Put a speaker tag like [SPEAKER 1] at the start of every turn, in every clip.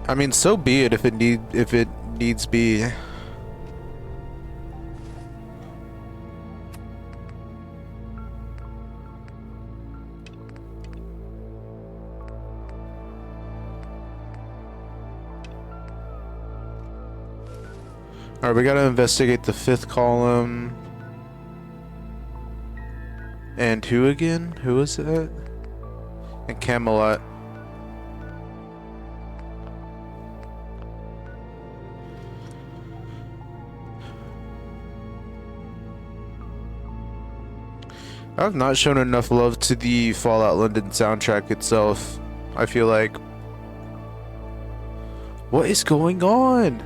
[SPEAKER 1] I mean, so be it if it needs be. Alright, we gotta investigate the fifth column. And who again? Who is it? And Camelot. I've not shown enough love to the Fallout London soundtrack itself. I feel like. What is going on?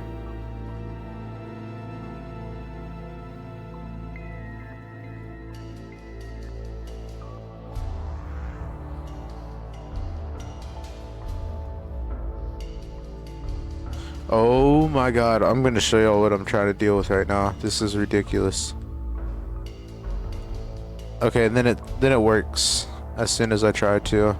[SPEAKER 1] Oh my god, I'm gonna show y'all what I'm trying to deal with right now. This is ridiculous. Okay, and then it works as soon as I try to.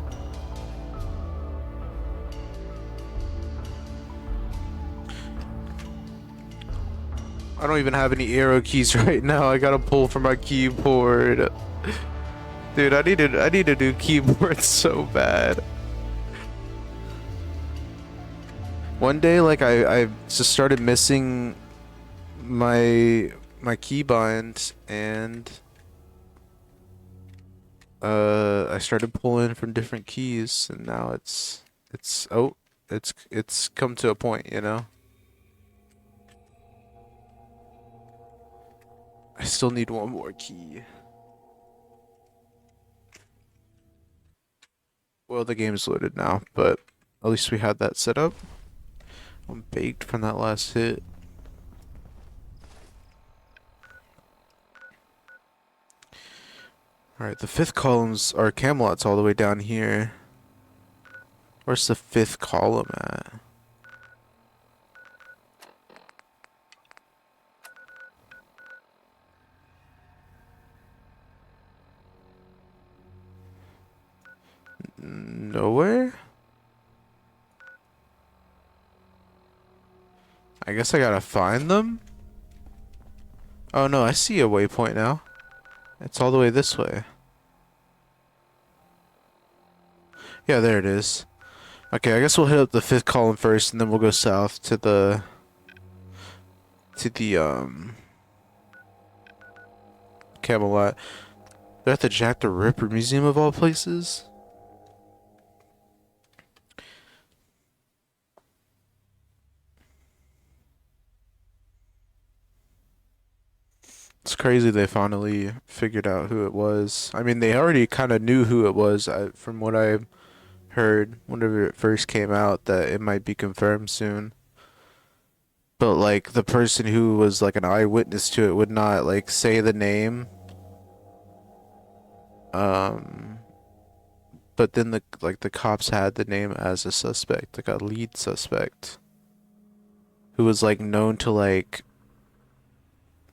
[SPEAKER 1] I don't even have any arrow keys right now. I gotta pull from my keyboard. Dude, I need a new keyboard so bad. One day, like I just started missing my keybind, and I started pulling from different keys, and now it's come to a point, you know. I still need one more key. Well, the game's loaded now, but at least we had that set up. I'm baked from that last hit. Alright, the fifth columns are Camelot's all the way down here. Where's the fifth column at? Nowhere? I guess I gotta find them? Oh no, I see a waypoint now. It's all the way this way. Yeah, there it is. Okay, I guess we'll hit up the fifth column first, and then we'll go south to the Camelot. They're at the Jack the Ripper Museum of all places. It's crazy they finally figured out who it was. I mean, they already kind of knew who it was from what I heard whenever it first came out, that it might be confirmed soon. But like the person who was like an eyewitness to it would not like say the name. Um, but then the cops had the name as a suspect, like a lead suspect, who was like known to like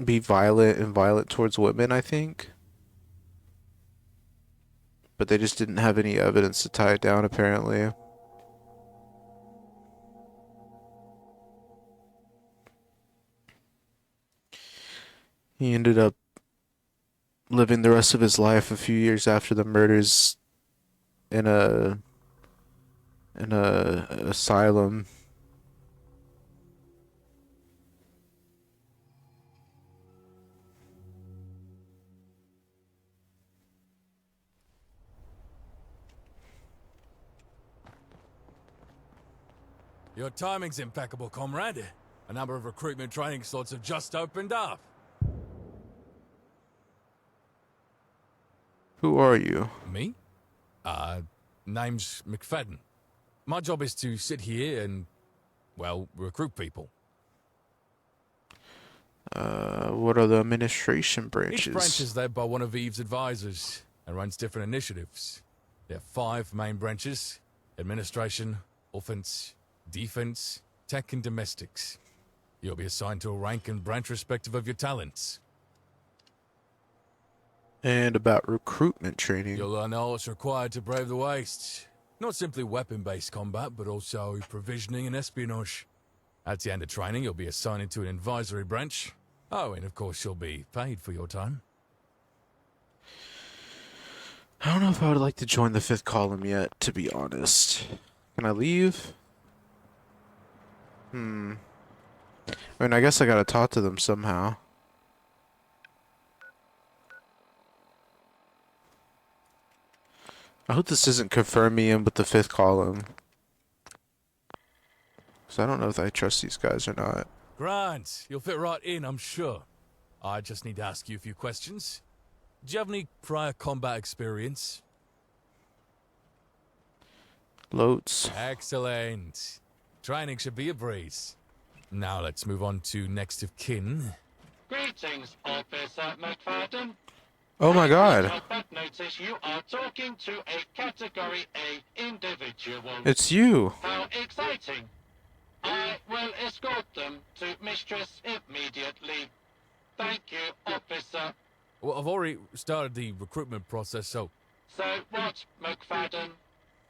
[SPEAKER 1] be violent towards women, I think. But they just didn't have any evidence to tie it down, apparently. He ended up living the rest of his life a few years after the murders in a asylum.
[SPEAKER 2] Your timing's impeccable, comrade. A number of recruitment training slots have just opened up.
[SPEAKER 1] Who are you?
[SPEAKER 2] Me? Name's McFadden. My job is to sit here and, well, recruit people.
[SPEAKER 1] What are the administration branches?
[SPEAKER 2] Each branch is led by one of Eve's advisors and runs different initiatives. There are 5 main branches: administration, offense, defense, tech, and domestics. You'll be assigned to a rank and branch respective of your talents.
[SPEAKER 1] And about recruitment training.
[SPEAKER 2] You'll learn all that's required to brave the wastes. Not simply weapon-based combat, but also provisioning and espionage. At the end of training, you'll be assigned into an advisory branch. Oh, and of course you'll be paid for your time.
[SPEAKER 1] I don't know if I would like to join the fifth column yet, to be honest. Can I leave? I mean, I guess I gotta talk to them somehow. I hope this doesn't confirm me in with the fifth column. Because I don't know if I trust these guys or not.
[SPEAKER 2] Grant, you'll fit right in, I'm sure. I just need to ask you a few questions. Do you have any prior combat experience?
[SPEAKER 1] Loads.
[SPEAKER 2] Excellent. Training should be a breeze. Now let's move on to next of kin.
[SPEAKER 3] Greetings, Officer McFadden.
[SPEAKER 1] Oh my god.
[SPEAKER 3] But notice you are talking to a Category A individual.
[SPEAKER 1] It's you.
[SPEAKER 3] How exciting. I will escort them to Mistress immediately. Thank you, Officer.
[SPEAKER 2] Well, I've already started the recruitment process, so
[SPEAKER 3] So what, McFadden?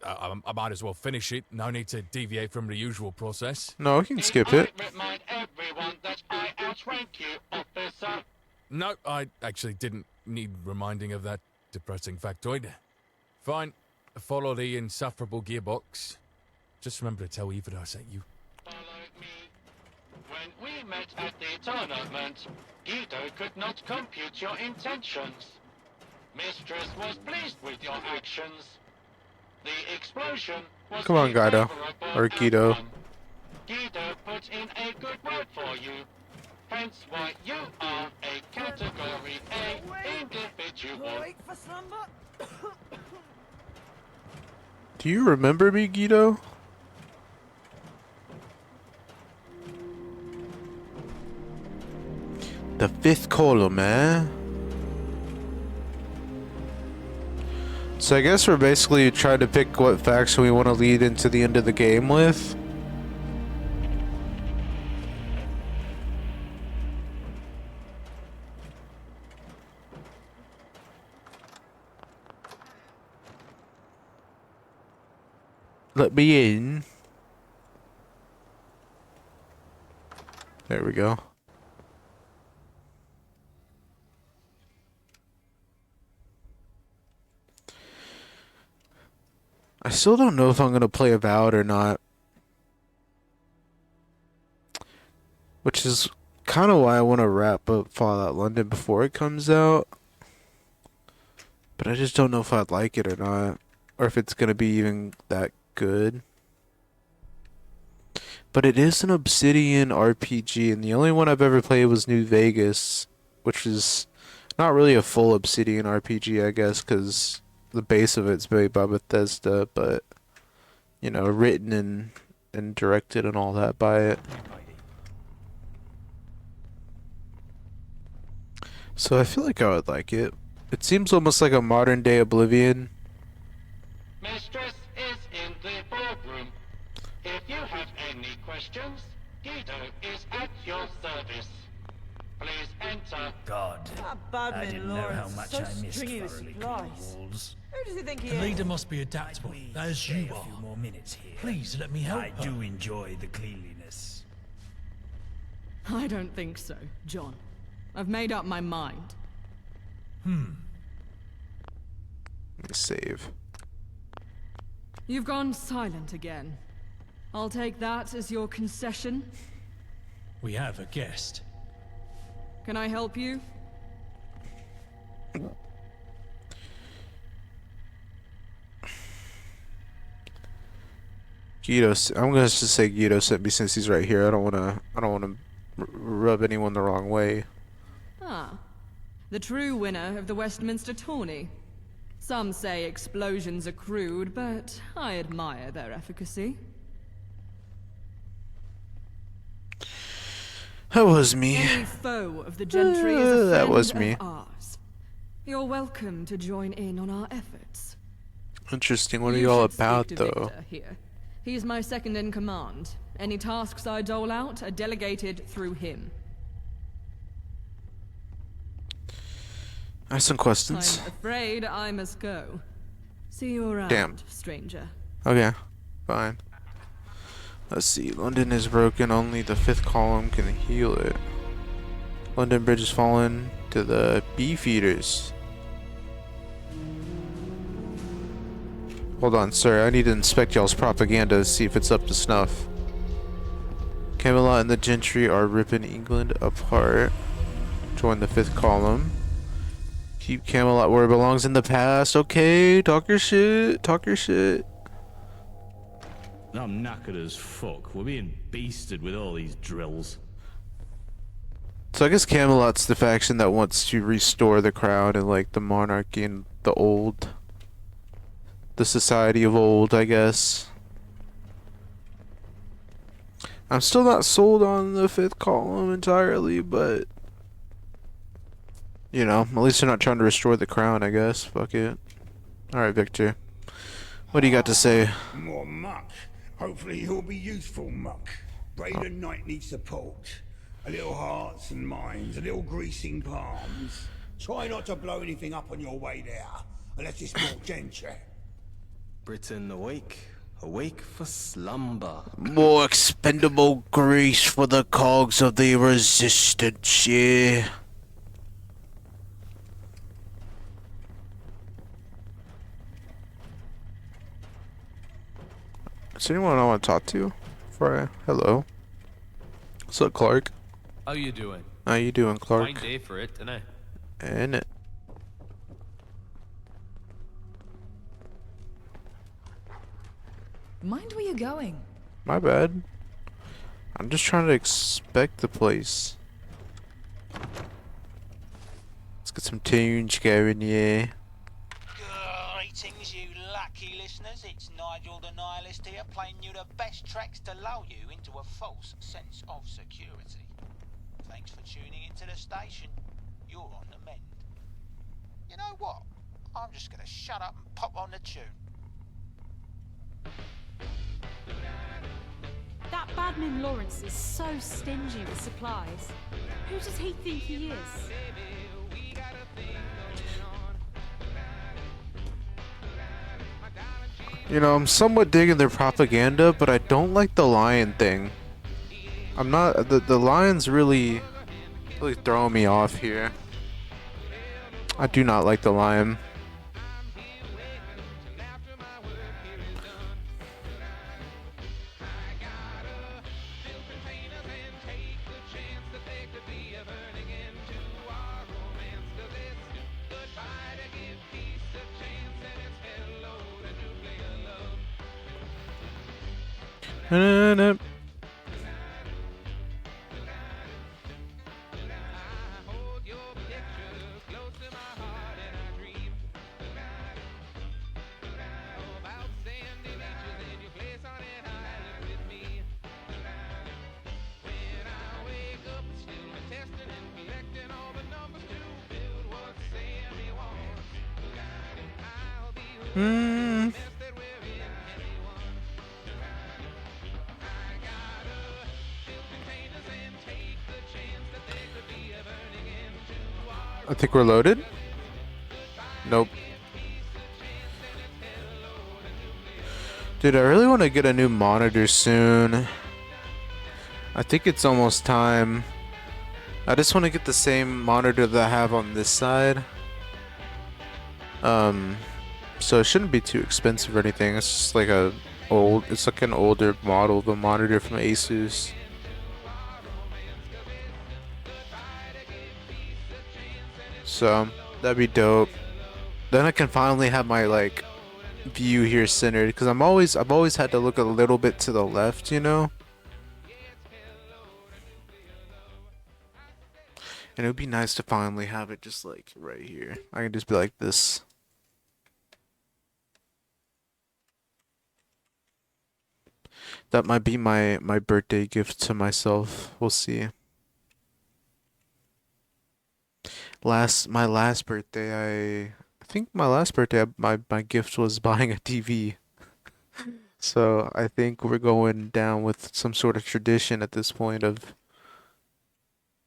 [SPEAKER 2] I might as well finish it. No need to deviate from the usual process.
[SPEAKER 1] No, we can skip it.
[SPEAKER 3] I remind everyone that I outrank you, Officer.
[SPEAKER 2] No, I actually didn't need reminding of that depressing factoid. Fine. Follow the insufferable gearbox. Just remember to tell Eva that I sent you.
[SPEAKER 3] Follow me. When we met at the tournament, Guido could not compute your intentions. Mistress was pleased with your actions. The explosion was
[SPEAKER 1] Come on,
[SPEAKER 3] a
[SPEAKER 1] Guido.
[SPEAKER 3] favorable
[SPEAKER 1] Or Guido.
[SPEAKER 3] outcome. Guido put in a good word for you. Hence why you are a Category A individual.
[SPEAKER 4] For slumber?
[SPEAKER 1] Do you remember me, Guido? The fifth column, man. So I guess we're basically trying to pick what faction we want to lead into the end of the game with. Let me in. There we go. I still don't know if I'm gonna play Avowed or not. Which is kind of why I want to wrap up Fallout London before it comes out. But I just don't know if I'd like it or not. Or if it's gonna be even that good. But it is an Obsidian RPG, and the only one I've ever played was New Vegas, which is not really a full Obsidian RPG, I guess, because the base of it's made by Bethesda, but, you know, written and directed and all that by it. So I feel like I would like it. It seems almost like a modern day Oblivion.
[SPEAKER 3] Mistress is in the boardroom. If you have any questions, Guido is at your service. Please enter.
[SPEAKER 5] God, I didn't know how much I missed thoroughly clean walls.
[SPEAKER 4] Who does he think he
[SPEAKER 6] The
[SPEAKER 4] is?
[SPEAKER 6] leader must be adaptable, as
[SPEAKER 5] Stay
[SPEAKER 6] you
[SPEAKER 5] a few
[SPEAKER 6] are.
[SPEAKER 5] more minutes here.
[SPEAKER 6] Please let me help
[SPEAKER 5] I
[SPEAKER 6] her.
[SPEAKER 5] do enjoy the cleanliness.
[SPEAKER 7] I don't think so, John. I've made up my mind.
[SPEAKER 1] Let me save.
[SPEAKER 7] You've gone silent again. I'll take that as your concession.
[SPEAKER 6] We have a guest.
[SPEAKER 7] Can I help you?
[SPEAKER 1] I'm gonna just say Guido sent me since he's right here. I don't wanna rub anyone the wrong way.
[SPEAKER 7] Ah. The true winner of the Westminster tourney. Some say explosions are crude, but I admire their efficacy.
[SPEAKER 1] That was me.
[SPEAKER 7] Any foe of the gentry is a
[SPEAKER 1] That
[SPEAKER 7] friend
[SPEAKER 1] was me.
[SPEAKER 7] of ours. You're welcome to join in on our efforts.
[SPEAKER 1] Interesting. What are
[SPEAKER 7] You
[SPEAKER 1] you all
[SPEAKER 7] should speak
[SPEAKER 1] about,
[SPEAKER 7] to
[SPEAKER 1] though?
[SPEAKER 7] Victor here. He's my second in command. Any tasks I dole out are delegated through him.
[SPEAKER 1] I have some questions.
[SPEAKER 7] I'm afraid I must go. See you around,
[SPEAKER 1] Damn.
[SPEAKER 7] stranger.
[SPEAKER 1] Okay, fine. Let's see. London is broken. Only the fifth column can heal it. London Bridge has fallen to the beefeaters. Hold on, sir. I need to inspect y'all's propaganda to see if it's up to snuff. Camelot and the gentry are ripping England apart. Join the fifth column. Keep Camelot where it belongs in the past. Okay, talk your shit. Talk your shit.
[SPEAKER 8] I'm knackered as fuck. We're being beasted with all these drills.
[SPEAKER 1] So I guess Camelot's the faction that wants to restore the crown and like the monarchy and the society of old, I guess. I'm still not sold on the fifth column entirely, but you know, at least they're not trying to restore the crown, I guess. Fuck it. Alright, Victor. What do you got to say?
[SPEAKER 9] More muck. Hopefully you'll be useful, muck. Braden Knight needs support. A little hearts and minds, a little greasing palms. Try not to blow anything up on your way there, unless it's more gentry.
[SPEAKER 10] Britain awake for slumber.
[SPEAKER 1] More expendable grease for the cogs of the resistance, yeah. Is there anyone I want to talk to? Hello. What's up, Clark?
[SPEAKER 11] How you doing?
[SPEAKER 1] How you doing, Clark?
[SPEAKER 11] Fine day for it, innit?
[SPEAKER 1] And it.
[SPEAKER 12] Mind where you're going.
[SPEAKER 1] My bad. I'm just trying to inspect the place. Let's get some tunes going, yeah.
[SPEAKER 13] Greetings, you lucky listeners. It's Nigel the Nihilist here, playing you the best tracks to lull you into a false sense of security. Thanks for tuning into the station. You're on the mend. You know what? I'm just gonna shut up and pop on the tune.
[SPEAKER 14] That badman Lawrence is so stingy with supplies. Who does he think he is?
[SPEAKER 1] You know, I'm somewhat digging their propaganda, but I don't like the lion thing. I'm not the lion's really throwing me off here. I do not like the lion. I think we're loaded. Nope. Dude, I really want to get a new monitor soon. I think it's almost time. I just want to get the same monitor that I have on this side. So it shouldn't be too expensive or anything. It's just like it's like an older model of a monitor from Asus. So that'd be dope. Then I can finally have my like view here centered, because I've always had to look a little bit to the left, you know. And it would be nice to finally have it just like right here. I can just be like this. That might be my birthday gift to myself. We'll see. My last birthday, I think my last birthday, my gift was buying a TV. So I think we're going down with some sort of tradition at this point of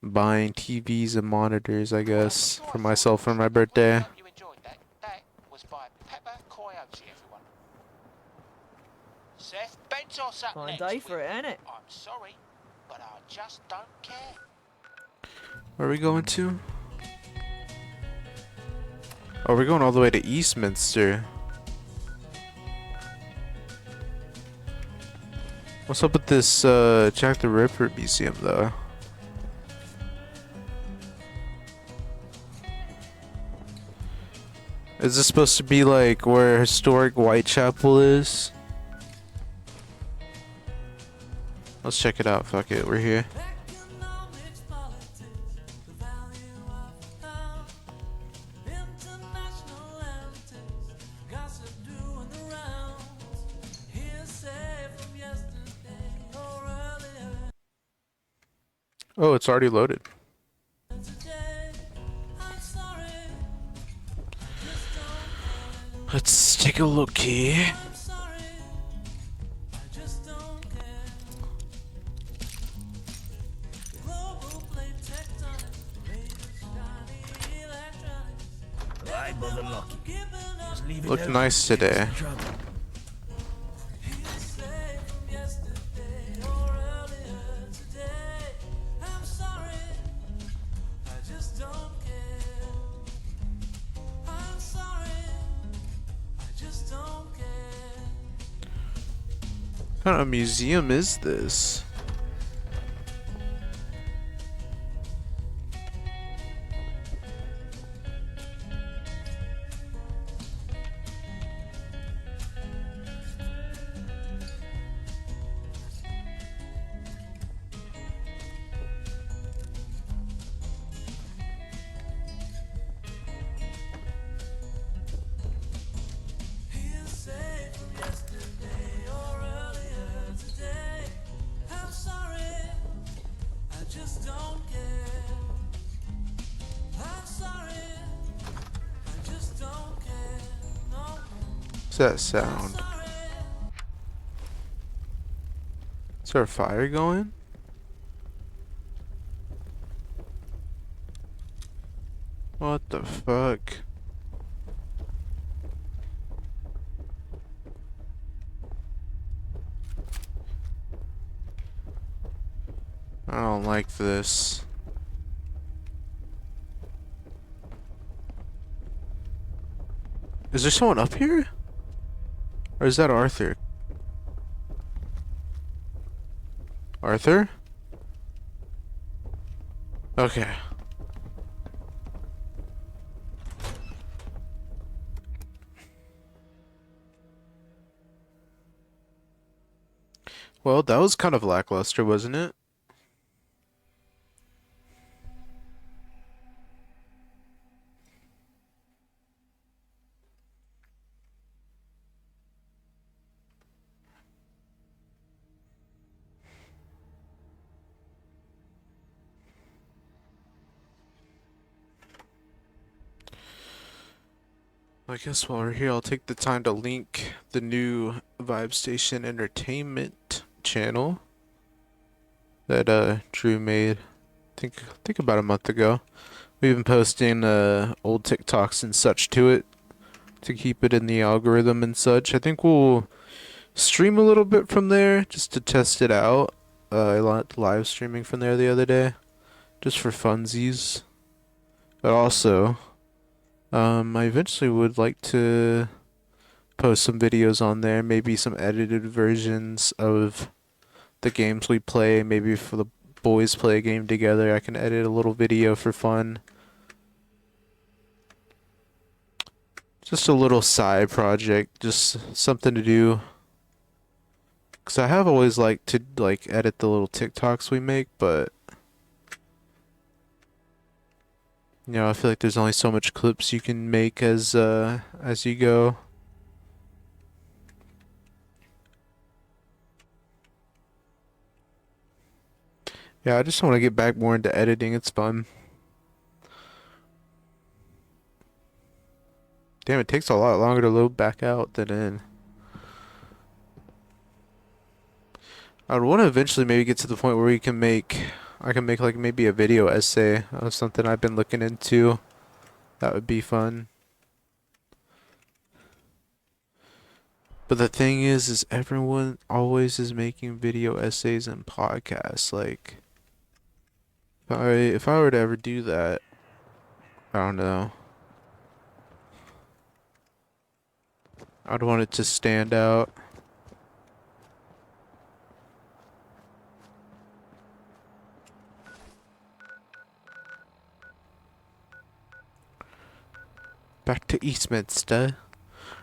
[SPEAKER 1] buying TVs and monitors, I guess, for myself for my birthday.
[SPEAKER 13] You enjoyed that. That was by Pepper Coyote, everyone. Mentos up
[SPEAKER 4] Fine
[SPEAKER 13] next.
[SPEAKER 4] day for it, ain't it?
[SPEAKER 13] I'm sorry, but I just don't care.
[SPEAKER 1] Where are we going to? Oh, we're going all the way to Eastminster. What's up with this Jack the Ripper museum, though? Is this supposed to be like where historic Whitechapel is? Let's check it out. Fuck it, we're here. Oh, it's already loaded. Let's take a look here. Look nice today. What kind of museum is this? What's that sound? Is there a fire going? What the fuck? I don't like this. Is there someone up here? Or is that Arthur? Arthur? Okay. Well, that was kind of lackluster, wasn't it? I guess while we're here, I'll take the time to link the new Vibe Station Entertainment channel that Drew made. I think about a month ago. We've been posting old TikToks and such to it to keep it in the algorithm and such. I think we'll stream a little bit from there just to test it out. I live streaming from there the other day, just for funsies. But also, I eventually would like to post some videos on there, maybe some edited versions of the games we play. Maybe if the boys play a game together, I can edit a little video for fun. Just a little side project, just something to do. Cause I have always liked to edit the little TikToks we make, but you know, I feel like there's only so much clips you can make as you go. Yeah, I just want to get back more into editing. It's fun. Damn, it takes a lot longer to load back out than in. I would want to eventually maybe get to the point where I can make like maybe a video essay of something I've been looking into. That would be fun. But the thing is everyone always is making video essays and podcasts. Like, if I were to ever do that, I don't know. I'd want it to stand out. Back to Eastminster.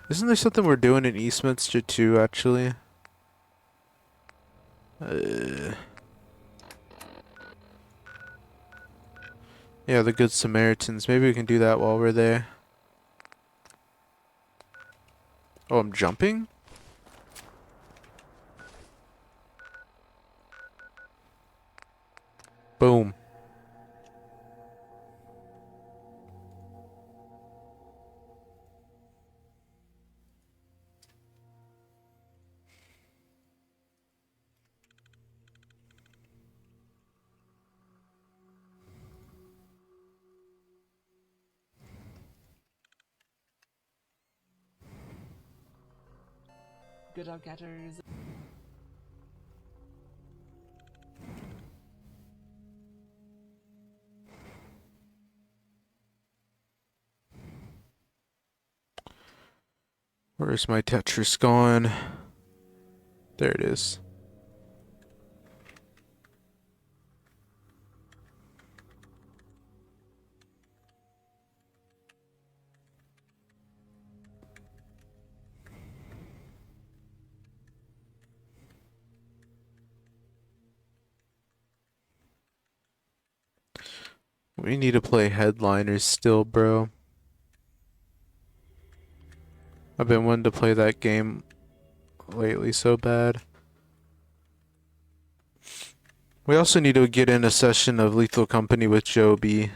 [SPEAKER 1] Isn't there something we're doing in Eastminster too, actually? Yeah, the Good Samaritans. Maybe we can do that while we're there. Oh, I'm jumping? Boom.
[SPEAKER 4] Good old getters.
[SPEAKER 1] Where's my Tetris gone? There it is. We need to play Headliners still, bro. I've been wanting to play that game lately so bad. We also need to get in a session of Lethal Company with Joby.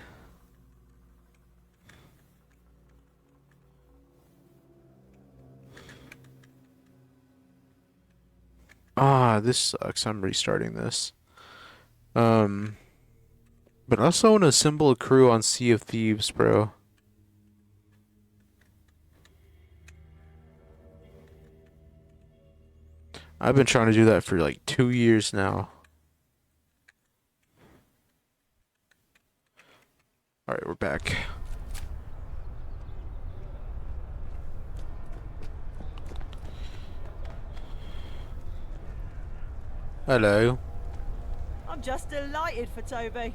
[SPEAKER 1] Ah, this sucks. I'm restarting this. But I also want to assemble a crew on Sea of Thieves, bro. I've been trying to do that for like 2 years now. Alright, we're back. Hello.
[SPEAKER 4] I'm just delighted for Toby.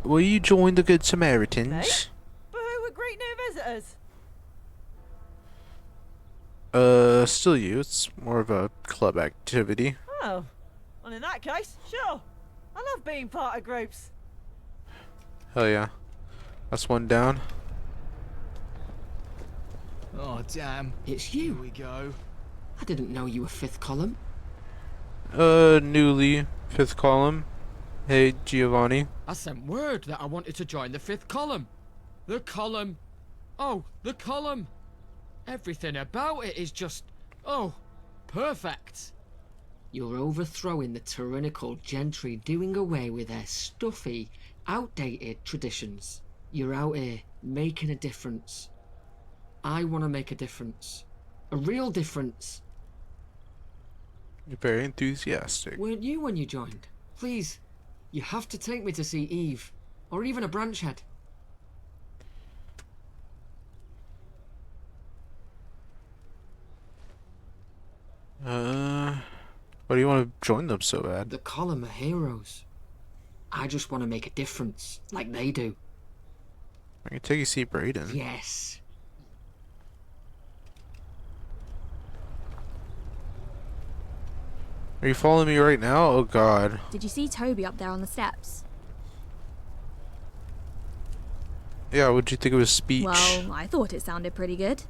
[SPEAKER 1] Will you join the Good Samaritans?
[SPEAKER 4] But who would greet new visitors?
[SPEAKER 1] Still you. It's more of a club activity.
[SPEAKER 4] Oh, well in that case, sure. I love being part of groups.
[SPEAKER 1] Hell yeah. That's one down.
[SPEAKER 12] Oh damn.
[SPEAKER 15] It's you.
[SPEAKER 12] Here we go.
[SPEAKER 15] I didn't know you were fifth column.
[SPEAKER 1] Newly fifth column. Hey, Giovanni.
[SPEAKER 12] I sent word that I wanted to join the fifth column. The column. Oh, the column. Everything about it is just, oh, perfect.
[SPEAKER 15] You're overthrowing the tyrannical gentry, doing away with their stuffy, outdated traditions. You're out here making a difference. I want to make a difference. A real difference.
[SPEAKER 1] You're very enthusiastic.
[SPEAKER 15] Weren't you when you joined? Please, you have to take me to see Eve, or even a branchhead.
[SPEAKER 1] Why do you want to join them so bad?
[SPEAKER 15] The column are heroes. I just want to make a difference, like they do.
[SPEAKER 1] I can take you see Brayden.
[SPEAKER 15] Yes.
[SPEAKER 1] Are you following me right now? Oh god.
[SPEAKER 16] Did you see Toby up there on the steps?
[SPEAKER 1] Yeah, what'd you think of his speech?
[SPEAKER 16] Well, I thought it sounded pretty good.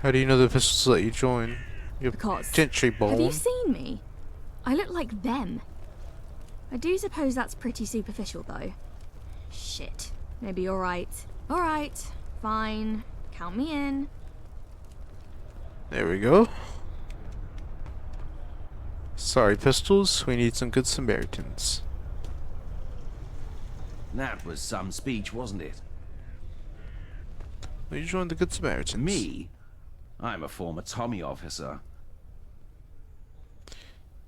[SPEAKER 1] How do you know the pistols let you join? You
[SPEAKER 16] Because
[SPEAKER 1] gentry ball.
[SPEAKER 16] have you seen me? I look like them. I do suppose that's pretty superficial though. Shit. Maybe you're right. Alright. Fine. Count me in.
[SPEAKER 1] There we go. Sorry, pistols. We need some good Samaritans.
[SPEAKER 17] That was some speech, wasn't it?
[SPEAKER 1] Will you join the good Samaritans?
[SPEAKER 17] Me? I'm a former Tommy officer.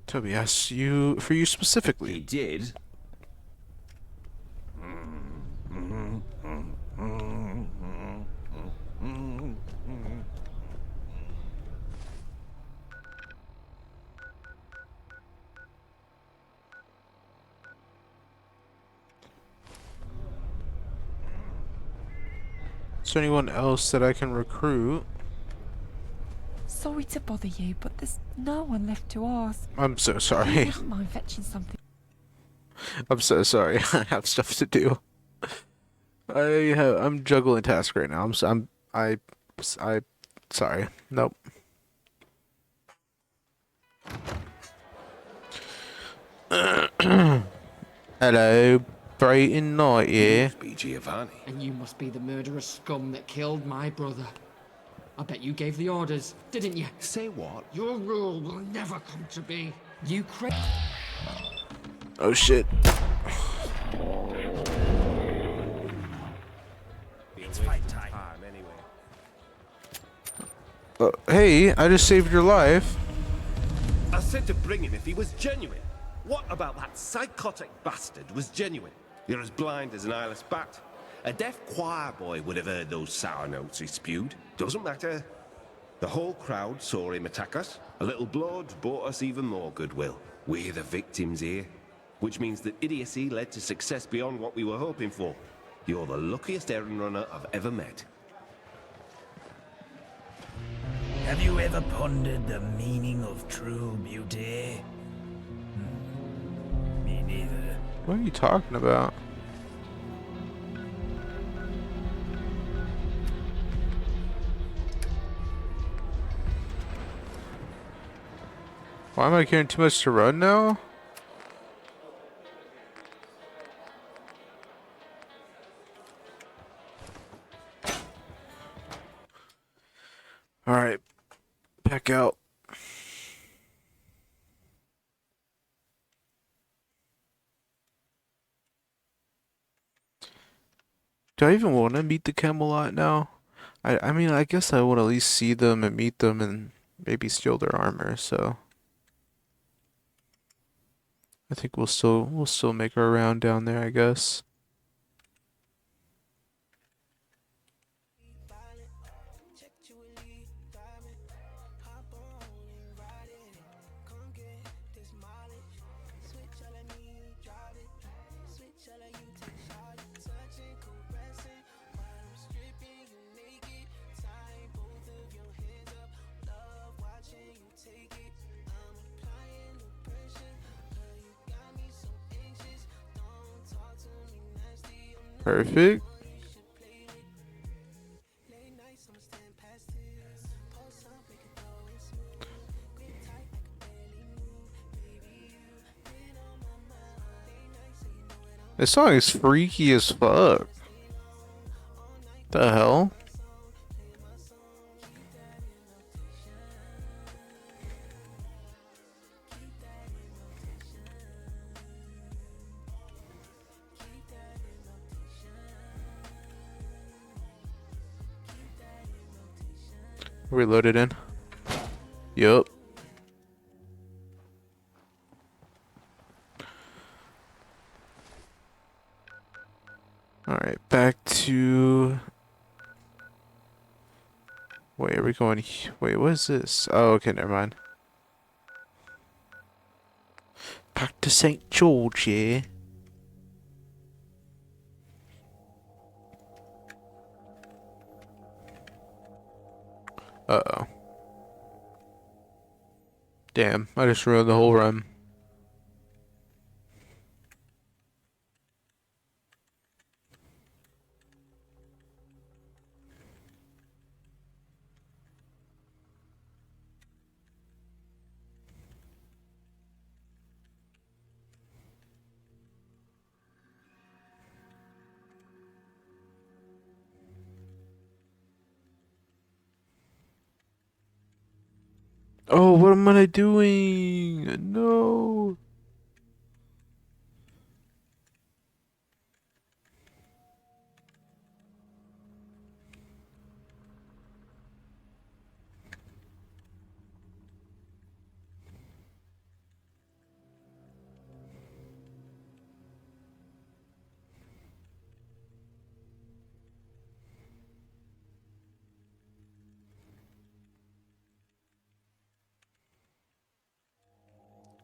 [SPEAKER 1] Toby asked you for you specifically.
[SPEAKER 17] He did.
[SPEAKER 1] Is there anyone else that I can recruit?
[SPEAKER 18] Sorry to bother you, but there's no one left to ask.
[SPEAKER 1] I'm so
[SPEAKER 18] You
[SPEAKER 1] sorry.
[SPEAKER 18] wouldn't mind fetching something?
[SPEAKER 1] I'm so sorry. I have stuff to do. I'm juggling tasks right now. Sorry. Nope. Hello, Brayton Knight here.
[SPEAKER 10] Be Giovanni.
[SPEAKER 15] And you must be the murderous scum that killed my brother. I bet you gave the orders, didn't you?
[SPEAKER 10] Say what?
[SPEAKER 15] Your rule will never come to be. You
[SPEAKER 1] Oh shit.
[SPEAKER 5] It's fight time.
[SPEAKER 10] Anyway.
[SPEAKER 1] Hey, I just saved your life.
[SPEAKER 19] I said to bring him if he was genuine. What about that psychotic bastard was genuine? You're as blind as an eyeless bat. A deaf choir boy would have heard those sour notes he spewed. Doesn't matter. The whole crowd saw him attack us. A little blood bought us even more goodwill. We're the victims here. Which means that idiocy led to success beyond what we were hoping for. You're the luckiest errand runner I've ever met.
[SPEAKER 5] Have you ever pondered the meaning of true beauty? Me neither.
[SPEAKER 1] What are you talking about? Why am I carrying too much to run now? Alright. Back out. Do I even want to meet the Camelot now? I mean, I guess I would at least see them and meet them and maybe steal their armor, so I think we'll still make our round down there, I guess. Perfect. This song is freaky as fuck. The hell? We loaded in. Yup. Alright, back to... Wait, are we going... Wait, what is this? Oh, okay, never mind. Back to St. George here. Uh-oh. Damn, I just ruined the whole run. Oh, what am I doing? No.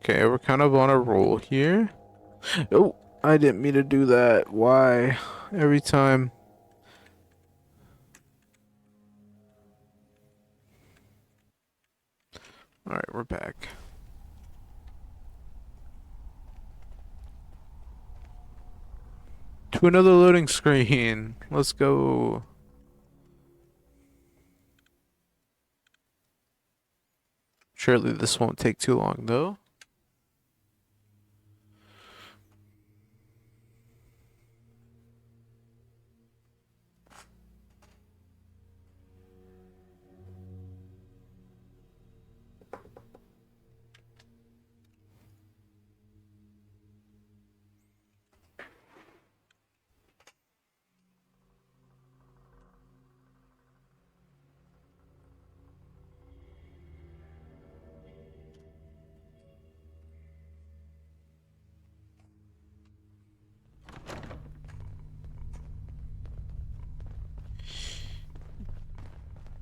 [SPEAKER 1] Okay, we're kind of on a roll here. Oh, I didn't mean to do that. Why? Every time. Alright, we're back. To another loading screen. Let's go. Surely this won't take too long, though.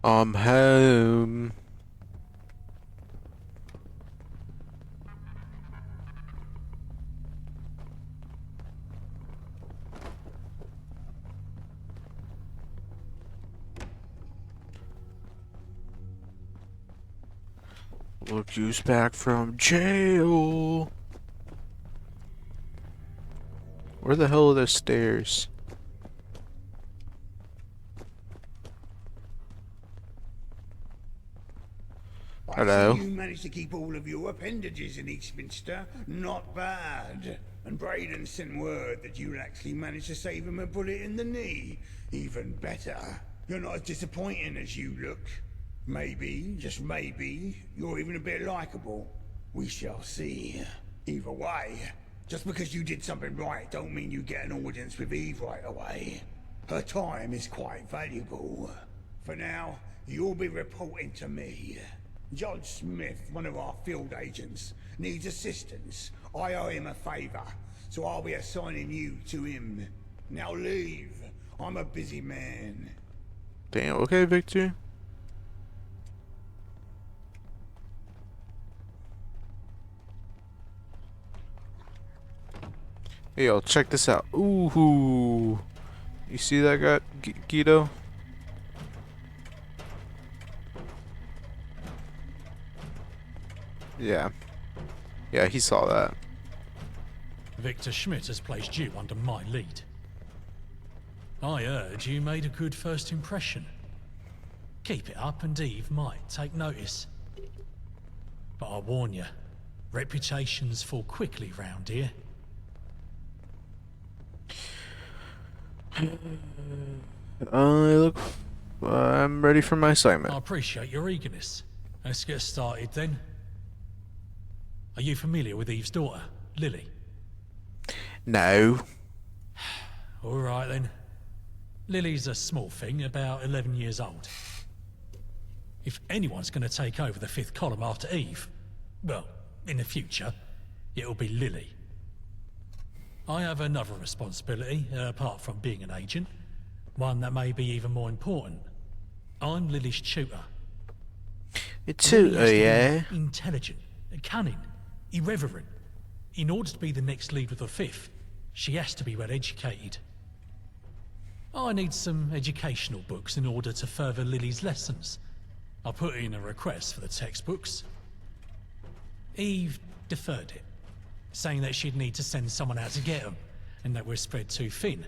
[SPEAKER 1] I'm home. Look who's back from jail. Where the hell are the stairs?
[SPEAKER 9] I
[SPEAKER 1] Hello.
[SPEAKER 9] see you managed to keep all of your appendages in Eastminster. Not bad. And Braden sent word that you actually managed to save him a bullet in the knee. Even better. You're not as disappointing as you look. Maybe, just maybe, you're even a bit likable. We shall see. Either way, just because you did something right don't mean you get an audience with Eve right away. Her time is quite valuable. For now, you'll be reporting to me. Judge Smith, one of our field agents, needs assistance. I owe him a favor, so I'll be assigning you to him. Now leave. I'm a busy man.
[SPEAKER 1] Damn, okay, Victor. Hey, yo, check this out. Ooh. You see that guy, Guido? Yeah. Yeah, he saw that.
[SPEAKER 6] Victor Schmidt has placed you under my lead. I heard you made a good first impression. Keep it up and Eve might take notice. But I warn you, reputations fall quickly round here.
[SPEAKER 1] I'm ready for my assignment.
[SPEAKER 6] I appreciate your eagerness. Let's get started then. Are you familiar with Eve's daughter, Lily?
[SPEAKER 1] No.
[SPEAKER 6] All right then. Lily's a small thing, about 11 years old. If anyone's going to take over the fifth column after Eve, well, in the future, it'll be Lily. I have another responsibility, apart from being an agent. One that may be even more important. I'm Lily's tutor.
[SPEAKER 1] A tutor, yeah?
[SPEAKER 6] Intelligent, cunning, irreverent. In order to be the next lead of the fifth, she has to be well educated. I need some educational books in order to further Lily's lessons. I put in a request for the textbooks. Eve deferred it, saying that she'd need to send someone out to get them, and that we're spread too thin.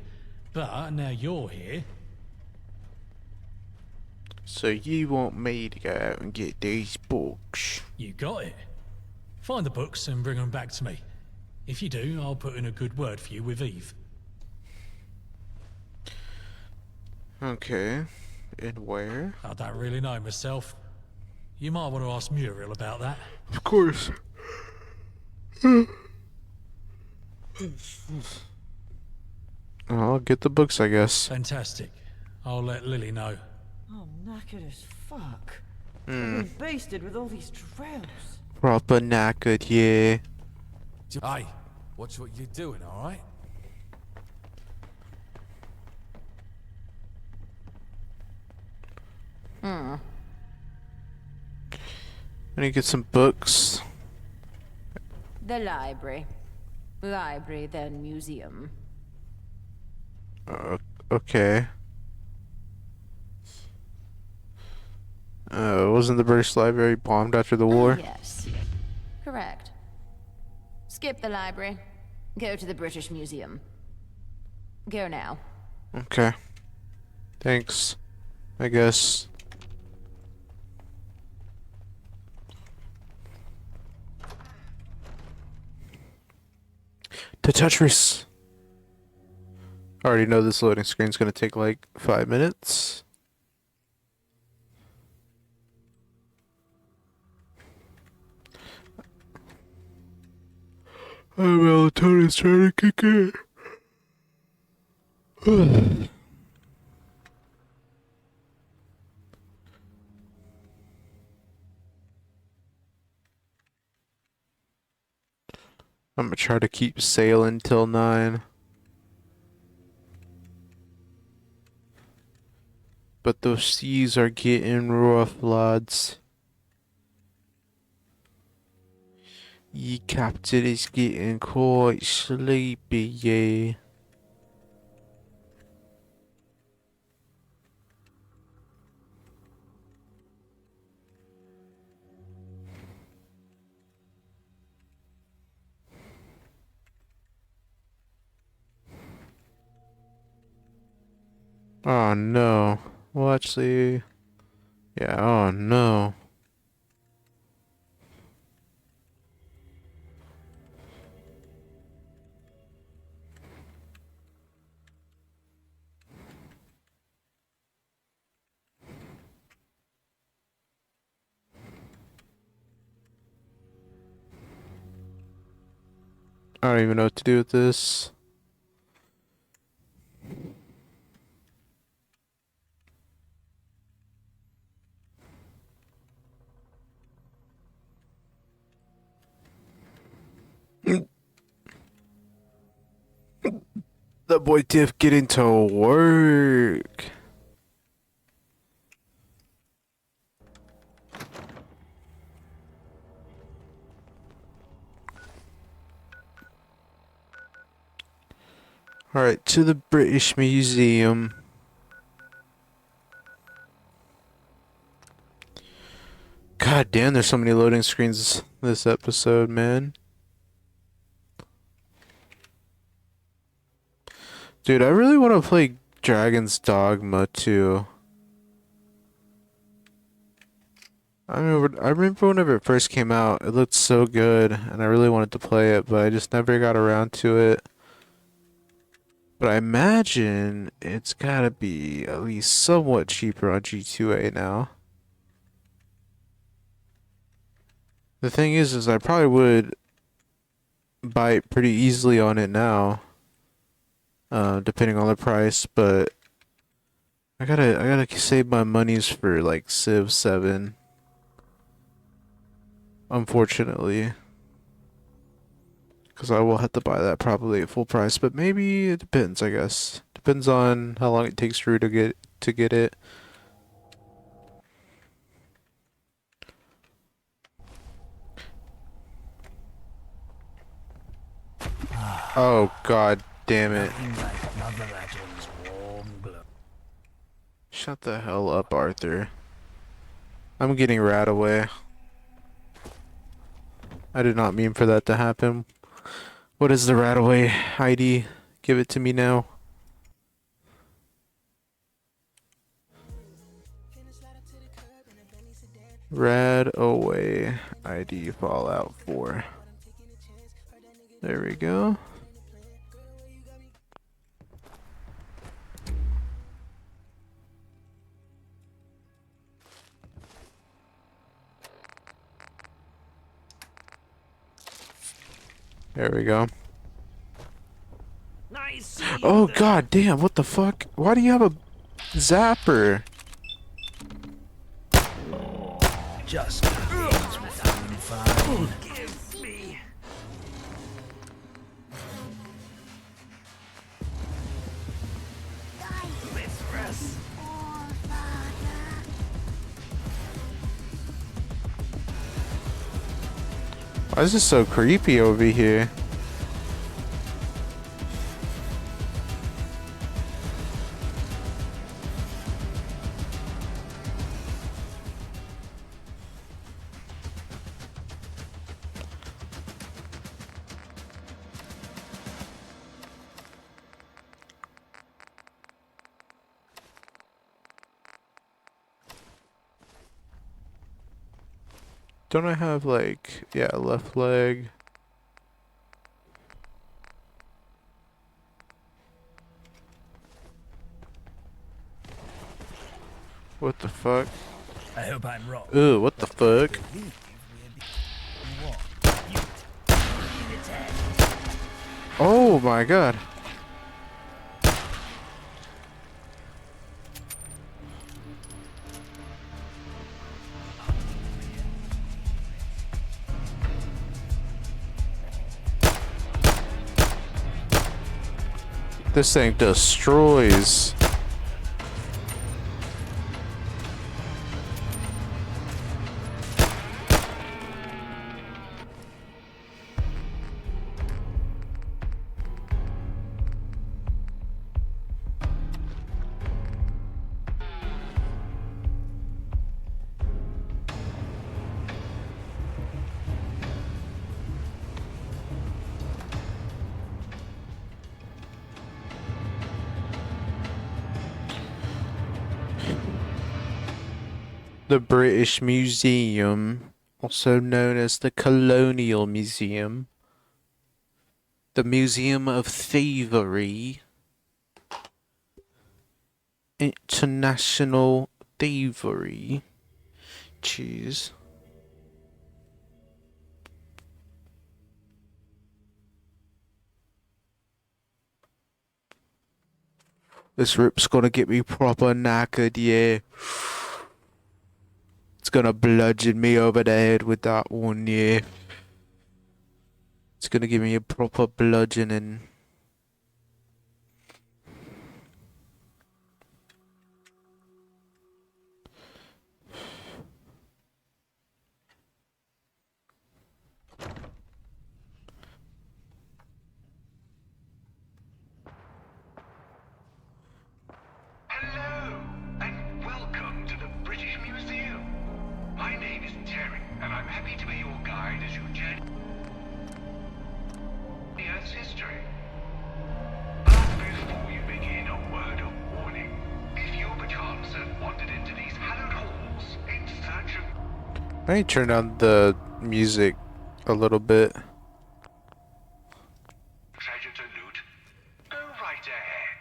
[SPEAKER 6] But now you're here.
[SPEAKER 1] So you want me to go out and get these books?
[SPEAKER 6] You got it. Find the books and bring them back to me. If you do, I'll put in a good word for you with Eve.
[SPEAKER 1] Okay. And where?
[SPEAKER 6] I don't really know myself. You might want to ask Muriel about that.
[SPEAKER 1] Of course. I'll get the books, I guess.
[SPEAKER 6] Fantastic. I'll let Lily know.
[SPEAKER 4] I'm knackered as fuck.
[SPEAKER 1] Hmm.
[SPEAKER 4] I've been beasted with all these drills.
[SPEAKER 1] Proper knackered, yeah.
[SPEAKER 2] Hey, watch what you're doing, alright?
[SPEAKER 1] I need to get some books.
[SPEAKER 20] The library. Library, then museum.
[SPEAKER 1] Okay. Wasn't the British Library bombed after the war?
[SPEAKER 20] Yes. Correct. Skip the library. Go to the British Museum. Go now.
[SPEAKER 1] Okay. Thanks. I guess. To Tetris. I already know this loading screen's gonna take like 5 minutes. Melatonin's trying to kick in. I'm gonna try to keep sailing till 9. But those seas are getting rough, lads. Ye captain is getting quite sleepy, yeah. Oh no. Well, actually, yeah, oh no. I don't even know what to do with this. That boy Tiff getting to work. Alright, to the British Museum. God damn, there's so many loading screens this episode, man. Dude, I really want to play Dragon's Dogma too. I remember whenever it first came out, it looked so good, and I really wanted to play it, but I just never got around to it. But I imagine it's gotta be at least somewhat cheaper on G2A now. The thing is I probably would buy it pretty easily on it now, depending on the price, but I gotta save my monies for like Civ 7. Unfortunately. Because I will have to buy that probably at full price, but maybe it depends, I guess. Depends on how long it takes for you to get it. Oh god damn it. Shut the hell up, Arthur. I'm getting rat away. I did not mean for that to happen. What is the Radaway ID? Give it to me now. Radaway ID Fallout 4. There we go. There we go.
[SPEAKER 5] Nice.
[SPEAKER 1] Oh god damn, what the fuck? Why do you have a zapper?
[SPEAKER 5] Just things with having fun. Give me. Mithras.
[SPEAKER 1] Why is this so creepy over here? Don't I have like, yeah, left leg? What the fuck?
[SPEAKER 5] I hope I'm wrong.
[SPEAKER 1] Ooh, what the fuck? Oh my god. This thing destroys. The British Museum, also known as the Colonial Museum, the Museum of Thievery, International Thievery. Jeez. This rip's gonna get me proper knackered, yeah. It's gonna bludgeon me over the head with that one, yeah. It's gonna give me a proper bludgeoning.
[SPEAKER 21] Hello, and welcome to the British Museum. My name is Terry, and I'm happy to be your guide as you journey the Earth's history. But before you begin, a word of warning. If you perchance have wandered into these hallowed halls in search of...
[SPEAKER 1] I may turn down the music a little bit.
[SPEAKER 21] treasure to loot, go right ahead.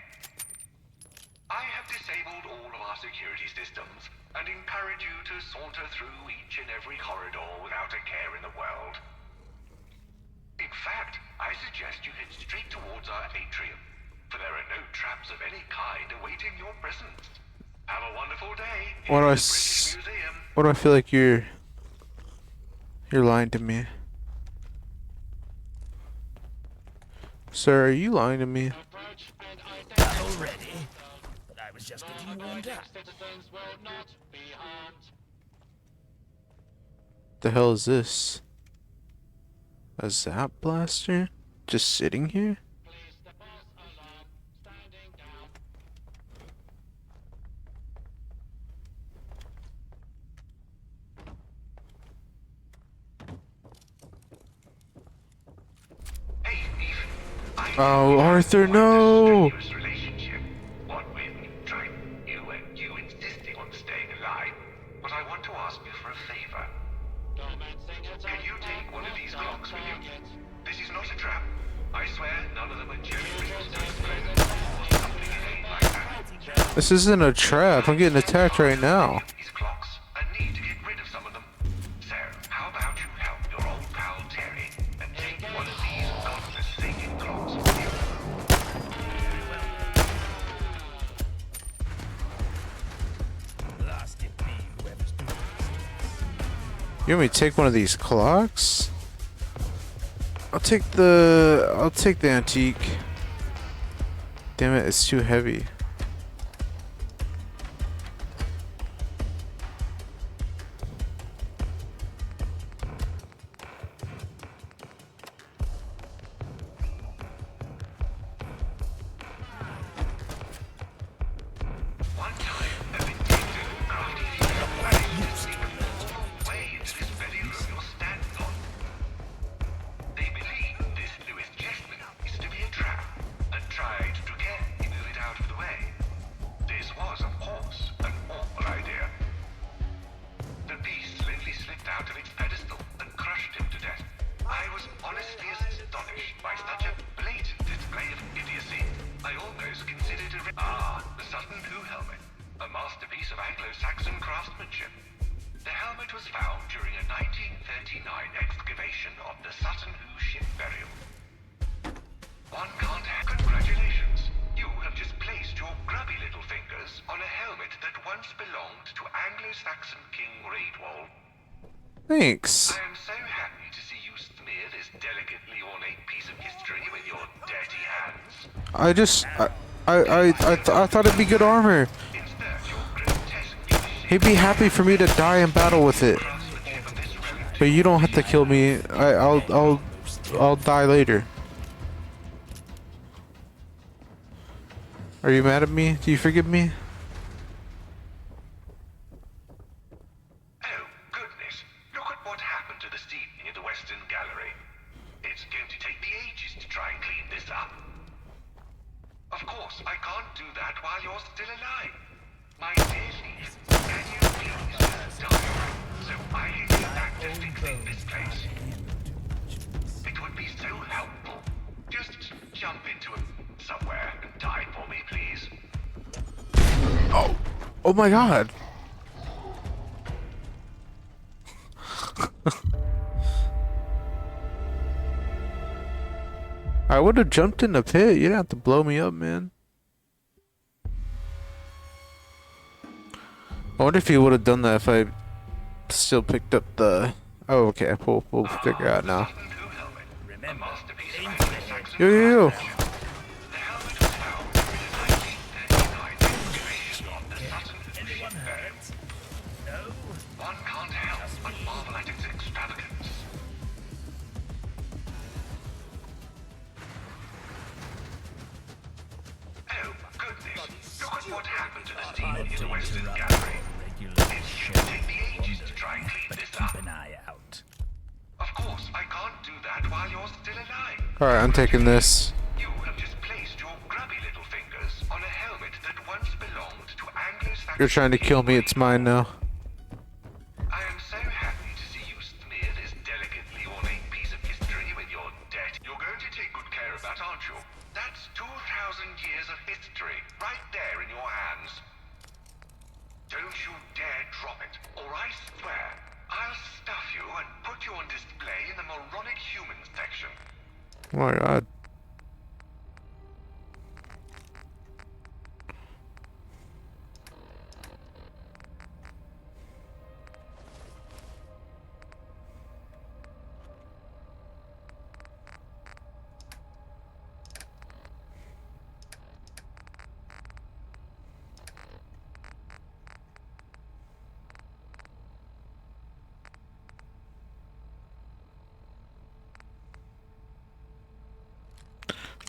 [SPEAKER 21] I have disabled all of our security systems and encourage you to saunter through each and every corridor without a care in the world. In fact, I suggest you head straight towards our atrium, for there are no traps of any kind awaiting your presence. Have a wonderful day in the British Museum.
[SPEAKER 1] Why do I feel like you're lying to me? Sir, are you lying to me?
[SPEAKER 5] Not already, but I was just getting warmed up.
[SPEAKER 1] The hell is this? A zap blaster? Just sitting here? Oh, Arthur, no!
[SPEAKER 21] Relationship. What with you and you insisting on staying alive. But I want to ask you for a favor. Can you take one of these clocks with you? This is not a trap. I swear none of them are generated to explode or something like that.
[SPEAKER 1] This isn't a trap. I'm getting attacked right now.
[SPEAKER 21] These clocks and need to get rid of some of them. So, how about you help your old pal Terry and take one of these
[SPEAKER 1] You want me to take one of these clocks? I'll take the antique. Damn it, it's too heavy. Thanks.
[SPEAKER 21] I am so happy to see you smear this delicately ornate piece of history with your dirty hands.
[SPEAKER 1] I thought it'd be good armor. He'd be happy for me to die in battle with it. But you don't have to kill me. I'll die later. Are you mad at me? Do you forgive me? Oh my god. I would have jumped in the pit. You didn't have to blow me up, man. I wonder if he would have done that if I still picked up the... Oh, okay. We'll figure out now. Yo, yo, yo. Alright, I'm taking this.
[SPEAKER 21] You have just placed your grubby little fingers on a helmet that once belonged to Anglo-Saxon.
[SPEAKER 1] You're trying to kill me, it's mine now.
[SPEAKER 21] I am so happy to see you smear this delicately ornate piece of history with your debt. You're going to take good care of that, aren't you? That's 2,000 years of history, right there in your hands. Don't you dare drop it, or I swear, I'll stuff you and put you on display in the moronic humans section.
[SPEAKER 1] Oh my god.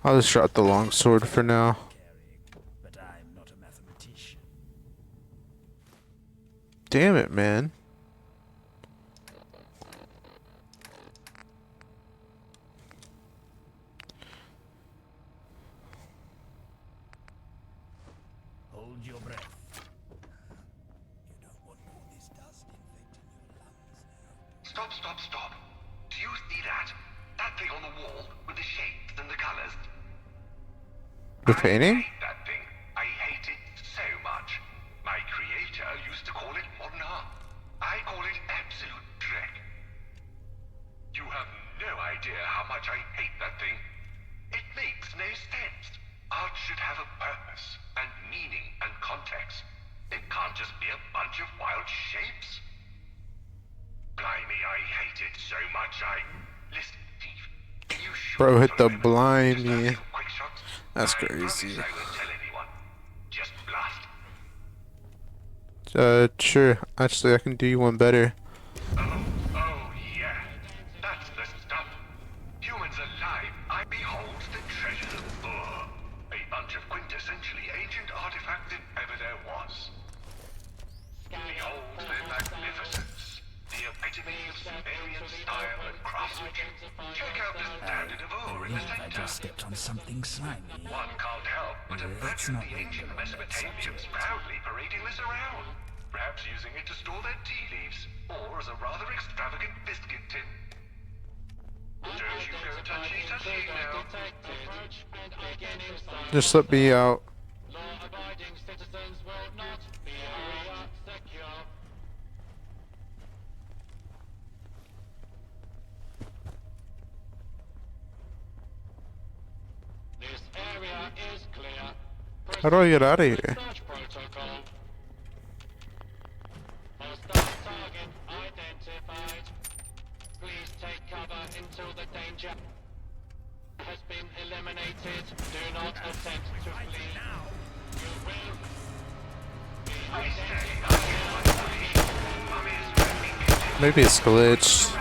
[SPEAKER 1] I'll just drop the longsword for now.
[SPEAKER 5] But I'm not a mathematician.
[SPEAKER 1] Damn it, man.
[SPEAKER 5] Hold your breath. You don't want all this dust infecting your lungs now.
[SPEAKER 21] Stop. Do you see that? That thing on the wall with the shapes and the colors?
[SPEAKER 1] The painting?
[SPEAKER 21] I hate that thing. I hate it so much. My creator used to call it modern art. I call it absolute dreck. You have no idea how much I hate that thing. It makes no sense. Art should have a purpose and meaning and context. It can't just be a bunch of wild shapes. Blimey. much I... Listen, Thief. You should
[SPEAKER 1] Bro hit the
[SPEAKER 21] remember
[SPEAKER 1] blind
[SPEAKER 21] just
[SPEAKER 1] me.
[SPEAKER 21] after quick shots.
[SPEAKER 1] That's
[SPEAKER 21] I promise
[SPEAKER 1] crazy.
[SPEAKER 21] I won't tell anyone. Just blast.
[SPEAKER 1] Sure. Actually, I can do you one better.
[SPEAKER 21] Oh, yeah. That's the stuff. Humans alive, I behold the treasures of Ur. A bunch of quintessentially ancient artifacts if ever there was. Behold their magnificence. The epitome of Sumerian style and craftsmanship. Check out the standard of Ur in the
[SPEAKER 5] I
[SPEAKER 21] center.
[SPEAKER 5] just stepped on something slimy.
[SPEAKER 21] One can't help but
[SPEAKER 5] Let's
[SPEAKER 21] imagine
[SPEAKER 5] not
[SPEAKER 21] the ancient
[SPEAKER 5] linger on that
[SPEAKER 21] Mesopotamians
[SPEAKER 5] subject.
[SPEAKER 21] proudly parading this around. Perhaps using it to store their tea leaves, or as a rather extravagant biscuit tin. Don't you go touchy now.
[SPEAKER 1] Just let me out.
[SPEAKER 3] Law-abiding citizens will not be secure. This area is clear.
[SPEAKER 1] How do I get out of here?
[SPEAKER 3] Search protocol. Hostile target identified. Please take cover until the danger has been eliminated. Do not attempt to flee. You will be identified.
[SPEAKER 1] Maybe it's glitched.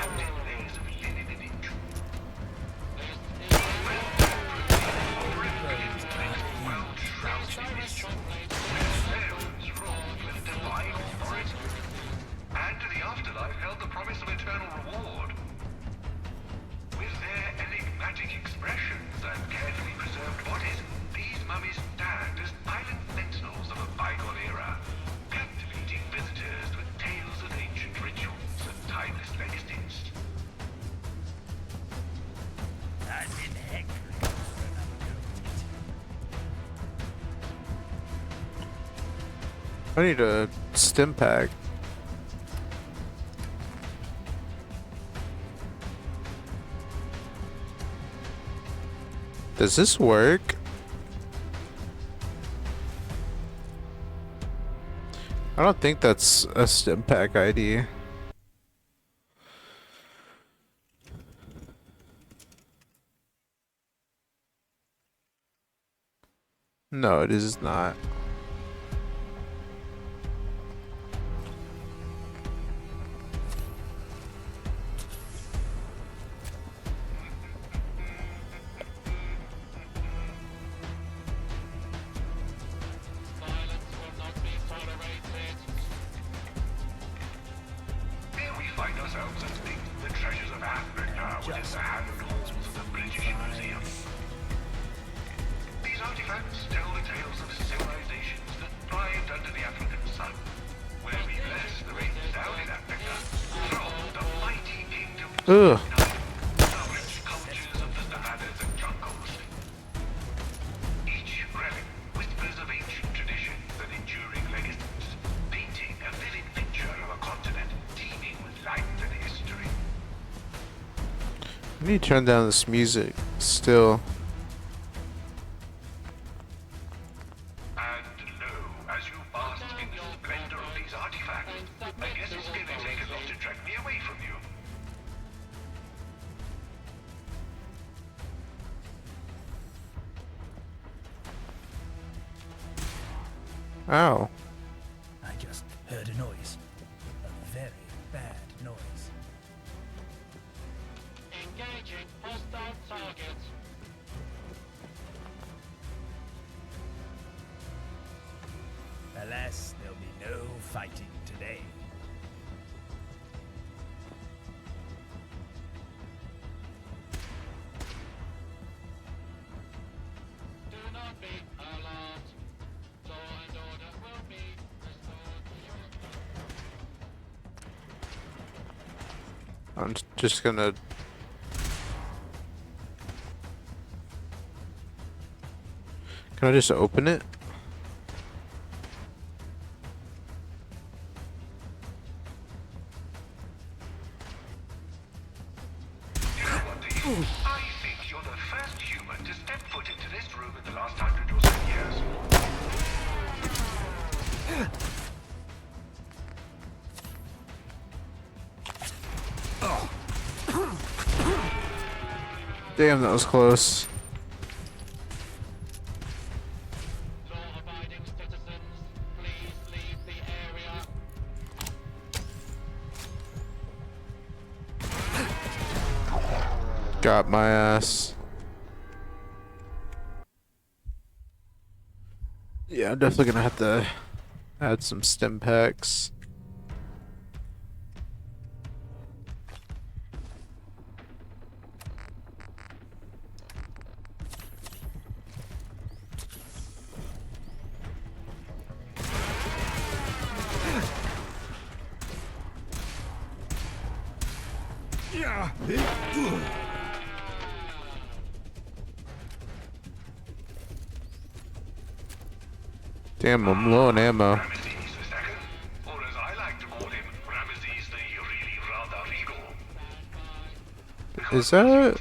[SPEAKER 21] And the afterlife held the promise of eternal reward. With their enigmatic expressions and carefully preserved bodies, these mummies stand as silent sentinels of a bygone era, captivating visitors with tales of ancient rituals and timeless legacies.
[SPEAKER 5] I've been hankering for another
[SPEAKER 1] I need a stim pack. Does this work? I don't think that's a stim pack ID. No, it is not.
[SPEAKER 21] Here we find ourselves amidst the treasures of Africa within the hallowed halls of the British Museum. These artifacts tell the tales of civilizations that thrived under the African sun, where we bless the rain down in Africa from the mighty kingdom
[SPEAKER 1] Ugh.
[SPEAKER 21] the rich cultures of the savannas and jungles. Each relic whispers of ancient traditions and enduring legacies, painting a vivid picture of a continent teeming with life and history.
[SPEAKER 1] I need to turn down this music still.
[SPEAKER 21] And lo, as you bask in the splendor of these artifacts, I guess it's gonna take a lot to drag me away from you.
[SPEAKER 1] Ow.
[SPEAKER 5] I just heard a noise. A very bad noise.
[SPEAKER 3] Engaging hostile target.
[SPEAKER 5] Alas, there'll be no fighting today.
[SPEAKER 3] Do not be alarmed. Law and order will be restored to your
[SPEAKER 1] I'm just gonna. Can I just open it?
[SPEAKER 21] I think you're the first human to step foot into this room in the last 100 or so years.
[SPEAKER 1] Damn, that was close.
[SPEAKER 3] Law-abiding citizens, please leave the area.
[SPEAKER 1] Got my ass. Yeah, I'm definitely gonna have to add some stim packs. Damn, I'm low on ammo.
[SPEAKER 21] Or as I like to call him, Ramesses the really rather regal.
[SPEAKER 1] Is that?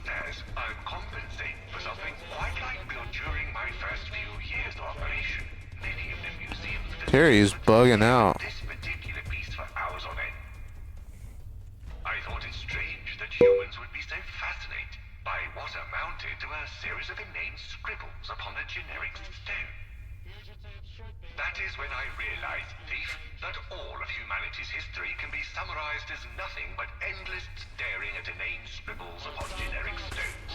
[SPEAKER 21] I'm compensating for something quite like built during my first few years of operation. Many of the museums
[SPEAKER 1] Terry's bugging out.
[SPEAKER 21] this particular piece for hours on end. I thought it strange that humans would be so fascinated by what amounted to a series of inane scribbles upon a generic stone. That is when I realized, Thief, that all of humanity's history can be summarized as nothing but endless staring at inane scribbles upon generic stones.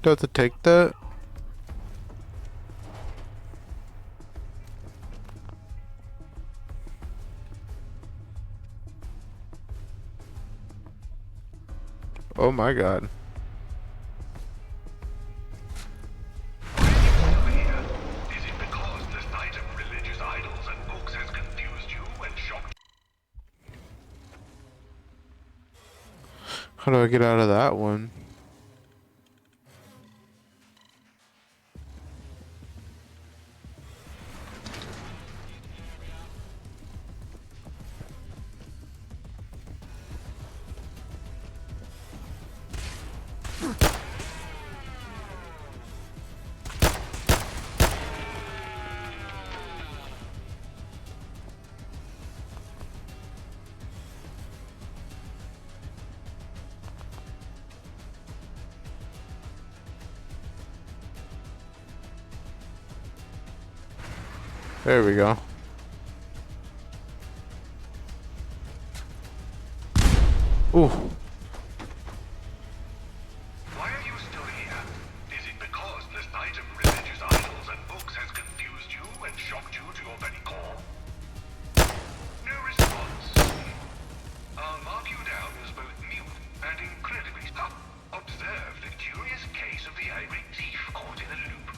[SPEAKER 1] Do I have to take that? Oh my god. How do I get out of that one? There we go. Ooh.
[SPEAKER 21] Why are you still here? Is it because the sight of religious idols and books has confused you and shocked you to your very core? No response. I'll mark you down as both mute and incredibly observe the curious case of the irate thief caught in a loop.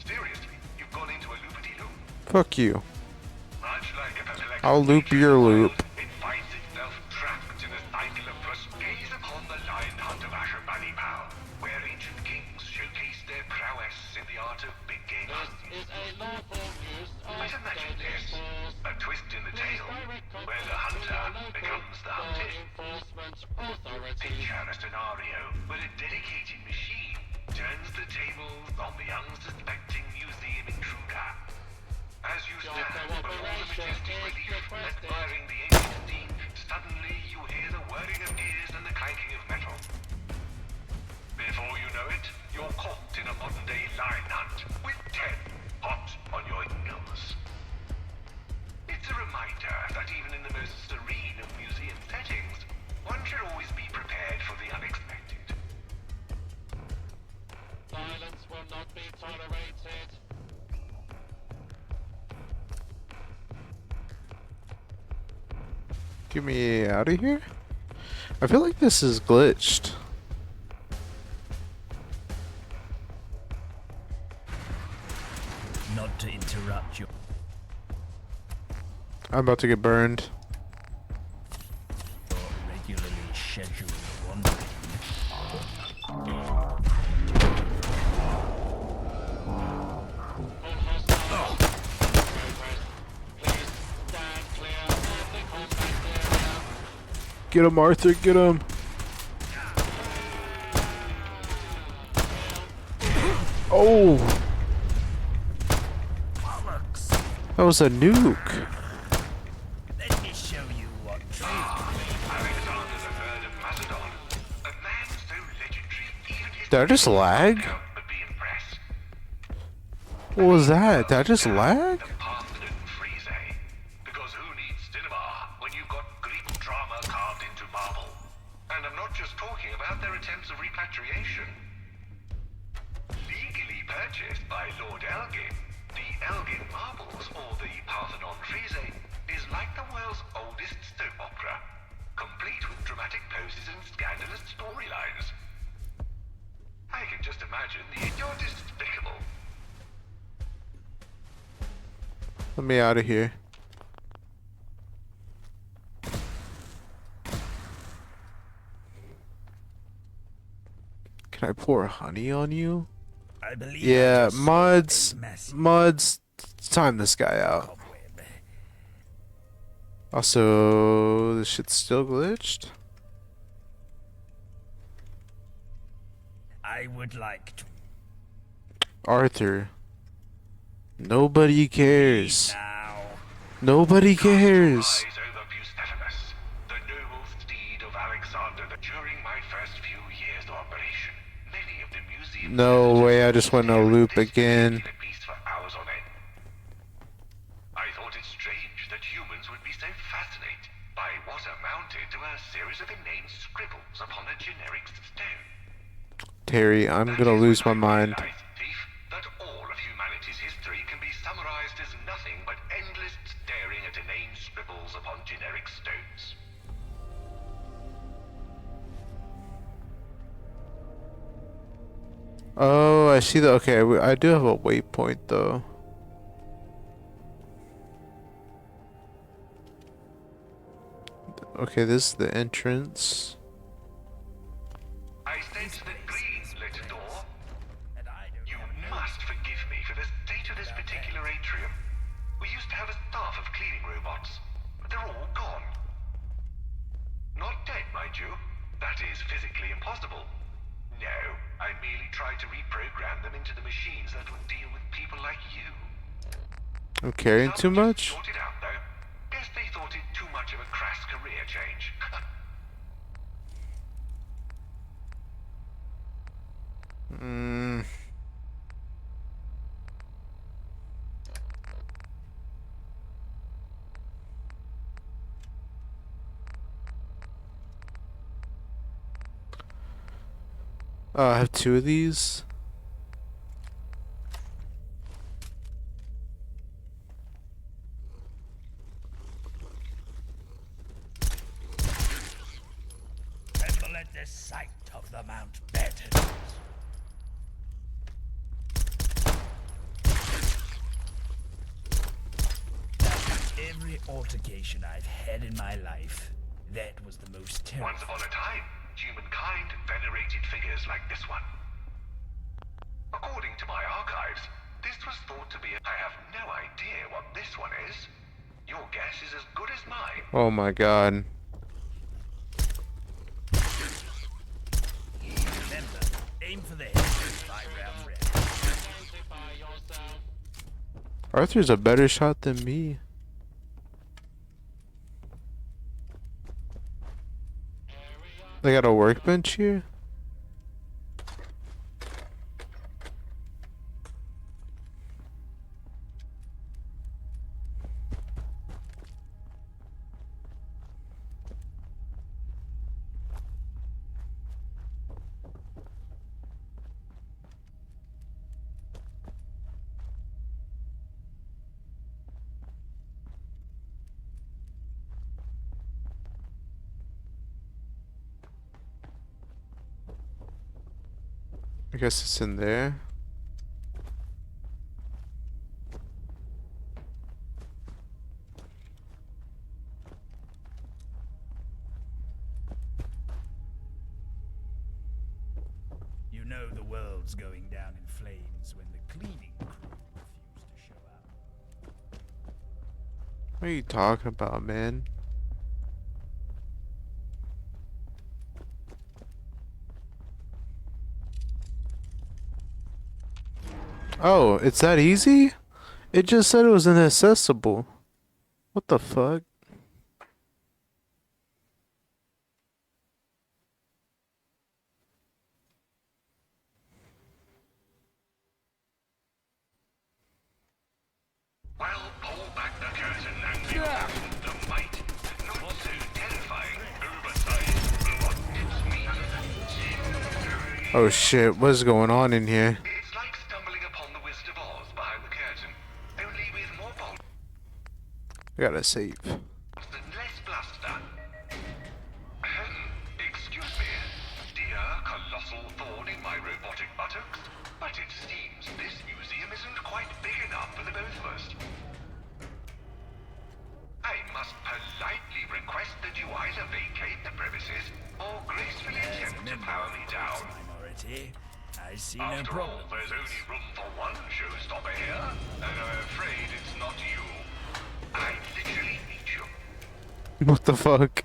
[SPEAKER 21] Seriously, you've gone into a loopity-loop.
[SPEAKER 1] Fuck you.
[SPEAKER 21] Much like a perplexed
[SPEAKER 1] I'll loop your loop.
[SPEAKER 21] it finds itself trapped in a cycle of gaze upon the lion hunt of Ashurbanipal, Pow, where ancient kings showcase their prowess in the art of big game hunting. But imagine this, a twist in the tale, where the hunter becomes the hunted. Picture a scenario where a dedicated machine turns the tables on the unsuspecting museum intruder. As you stand before the majestic relief, admiring the ancient scene, suddenly you hear the whirring of gears and the clanking of metal. Before you know it, you're caught in a modern-day lion hunt, with 10 hot on your heels. It's a reminder that even in the most serene of museum settings, one should always be prepared for the unexpected.
[SPEAKER 3] Violence will not be tolerated.
[SPEAKER 1] Get me out of here? I feel like this is glitched.
[SPEAKER 5] Not to interrupt you.
[SPEAKER 1] I'm about to get burned.
[SPEAKER 5] Regularly scheduled wandering.
[SPEAKER 3] Please stand
[SPEAKER 1] Get him, Arthur, get him. Oh! That was a nuke.
[SPEAKER 5] Let me show you what true.
[SPEAKER 21] Alexander the Third of Macedon. A man so legendary, even his
[SPEAKER 1] Did I just lag?
[SPEAKER 21] would be impressed.
[SPEAKER 1] What was that? Did I just lag?
[SPEAKER 21] Because who needs cinema when you've got Greek drama carved into marble? And I'm not just talking about their attempts of repatriation. Legally purchased by Lord Elgin, the Elgin Marbles, or the Parthenon Frieze, is like the world's oldest soap opera, complete with dramatic poses and scandalous storylines. I can just imagine you're despicable.
[SPEAKER 1] Let me out of here. Can I pour honey on you?
[SPEAKER 5] I believe
[SPEAKER 1] Yeah, mods. Time this guy out. Also, this shit's still glitched.
[SPEAKER 5] I would like to.
[SPEAKER 1] Arthur. Nobody cares. Nobody cares.
[SPEAKER 21] The noble steed of Alexander. During my first few years of operation, many of the museums
[SPEAKER 1] No way, I just went in a loop again.
[SPEAKER 21] for hours on end. I thought it strange that humans would be so fascinated by what amounted to a series of inane scribbles upon a generic stone.
[SPEAKER 1] Terry, I'm gonna lose my mind.
[SPEAKER 21] That all of humanity's history can be summarized as nothing but endless staring at inane scribbles upon generic stones.
[SPEAKER 1] Oh, I see the. Okay, I do have a waypoint though. Okay, this is the entrance.
[SPEAKER 21] I sense the green lit door. You must forgive me for the state of this particular atrium. We used to have a staff of cleaning robots, but they're all gone. Not dead, mind you. That is physically impossible. No, I merely tried to reprogram them into the machines that would deal with people like you.
[SPEAKER 1] I'm carrying too much?
[SPEAKER 21] Sorted out, though. Guess they thought it too much of a crass career change.
[SPEAKER 1] Hmm. I have two of these.
[SPEAKER 5] Tremble at the sight of the Mountbatten. Every altercation I've had in my life, that was the most terrible.
[SPEAKER 21] Once upon a time, humankind venerated figures like this one. According to my archives, this was thought to be I have no idea what this one is. Your guess is as good as mine.
[SPEAKER 1] Oh my god.
[SPEAKER 5] Remember, aim for the head with 5 round red.
[SPEAKER 1] Arthur's a better shot than me. They got a workbench here? I guess it's in there.
[SPEAKER 5] You know the world's going down in flames when the cleaning crew refuse to show up.
[SPEAKER 1] What are you talking about, man? Oh, it's that easy? It just said it was inaccessible. What the fuck?
[SPEAKER 21] Well, pull back the curtain and behold the might, not so terrifying, oversized robot. It's me, Jim.
[SPEAKER 1] Oh shit, what's going on in here?
[SPEAKER 21] It's like stumbling upon the Wizard of Oz behind the curtain, only with more bolts
[SPEAKER 1] I gotta save.
[SPEAKER 21] and less bluster. Excuse me, dear colossal thorn in my robotic buttocks, but it seems this museum isn't quite big enough for the both of us. I must politely request that you either vacate the premises or gracefully attempt to power me down.
[SPEAKER 5] Minority. I see no
[SPEAKER 21] After
[SPEAKER 5] problem.
[SPEAKER 21] all, there's only room for one showstopper here, and I'm afraid it's not you. I literally need you.
[SPEAKER 1] What the fuck?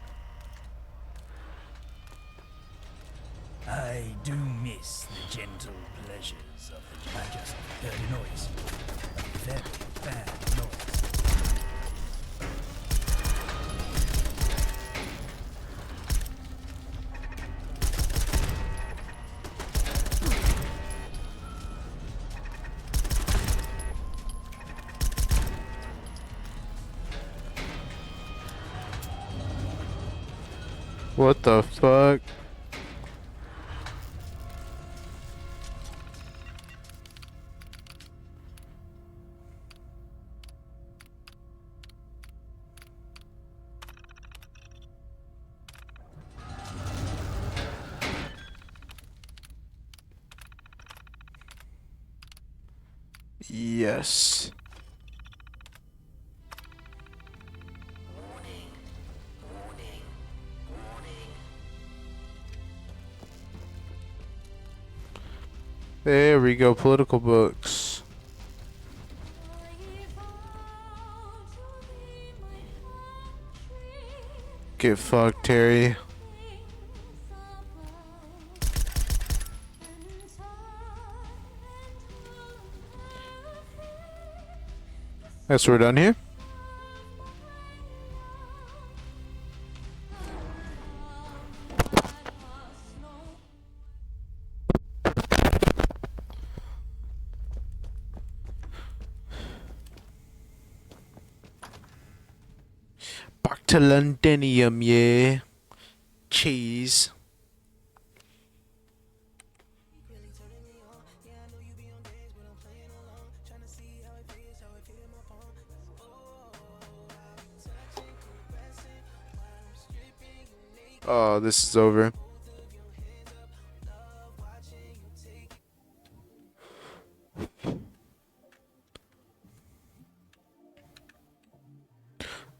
[SPEAKER 5] I do miss the gentle pleasures of the... I just heard a noise. A very bad noise.
[SPEAKER 1] What the fuck? Yes. There we go, political books. Get fucked, Terry. Guess we're done here. Back to Londonium, yeah. Cheese. Oh, this is over.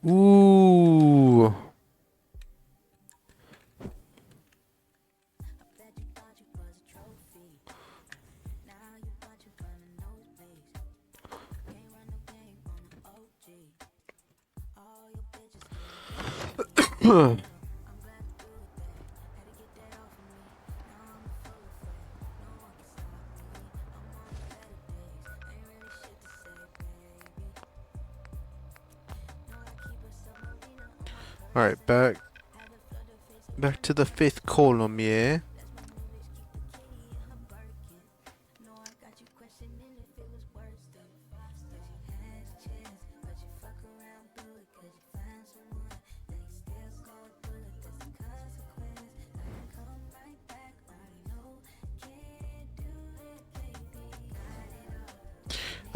[SPEAKER 1] Ooh. Alright, back to the fifth column, yeah.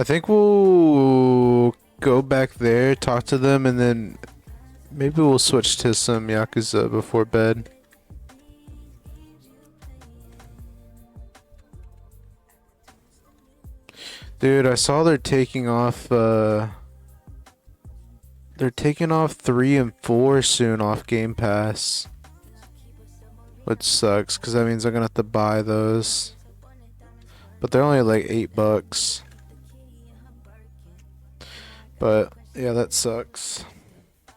[SPEAKER 1] I think we'll go back there, talk to them, and then maybe we'll switch to some Yakuza before bed. Dude, I saw they're taking off 3 and 4 soon off Game Pass. Which sucks, because that means I'm gonna have to buy those. But they're only like $8. But yeah, that sucks.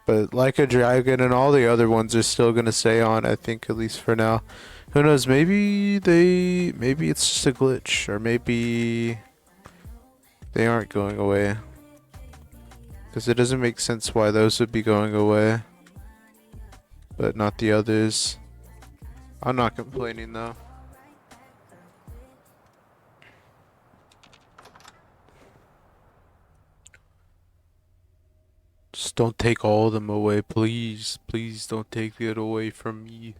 [SPEAKER 1] But Like a Dragon and all the other ones are still gonna stay on, I think, at least for now. Who knows, maybe it's just a glitch, or maybe They aren't going away. Because it doesn't make sense why those would be going away, but not the others. I'm not complaining though. Just don't take all of them away, please. Please don't take it away from me.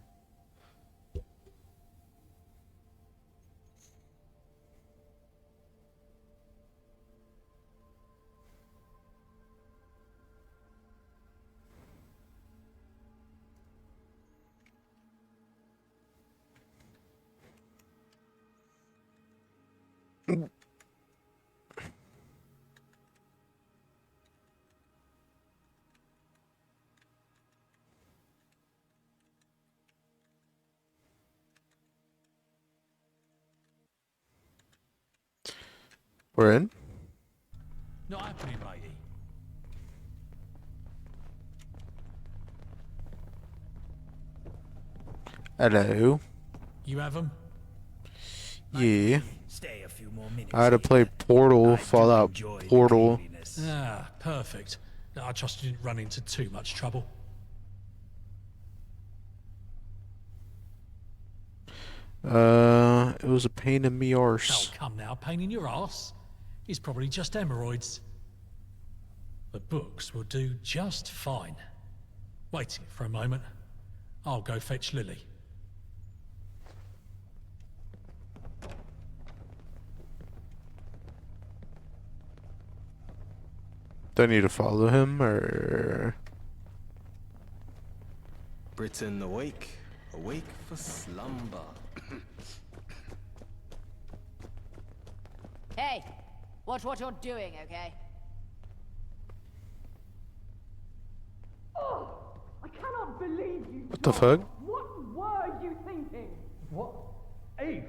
[SPEAKER 1] We're in?
[SPEAKER 6] Not happening, matey.
[SPEAKER 1] Hello.
[SPEAKER 6] You have them?
[SPEAKER 1] Yeah.
[SPEAKER 5] Stay a few more minutes.
[SPEAKER 1] I had to play Portal, Fallout Portal.
[SPEAKER 6] Ah, perfect. I trust you didn't run into too much trouble.
[SPEAKER 1] It was a pain in me arse.
[SPEAKER 6] Oh, come now, pain in your arse? It's probably just hemorrhoids. The books will do just fine. Wait for a moment. I'll go fetch Lily.
[SPEAKER 1] Do I need to follow him, or...?
[SPEAKER 10] Britain awake, awake for slumber.
[SPEAKER 20] Hey, watch what you're doing, okay?
[SPEAKER 4] Oh, I cannot believe you.
[SPEAKER 1] What the fuck?
[SPEAKER 4] What were you thinking?
[SPEAKER 5] What? Eve?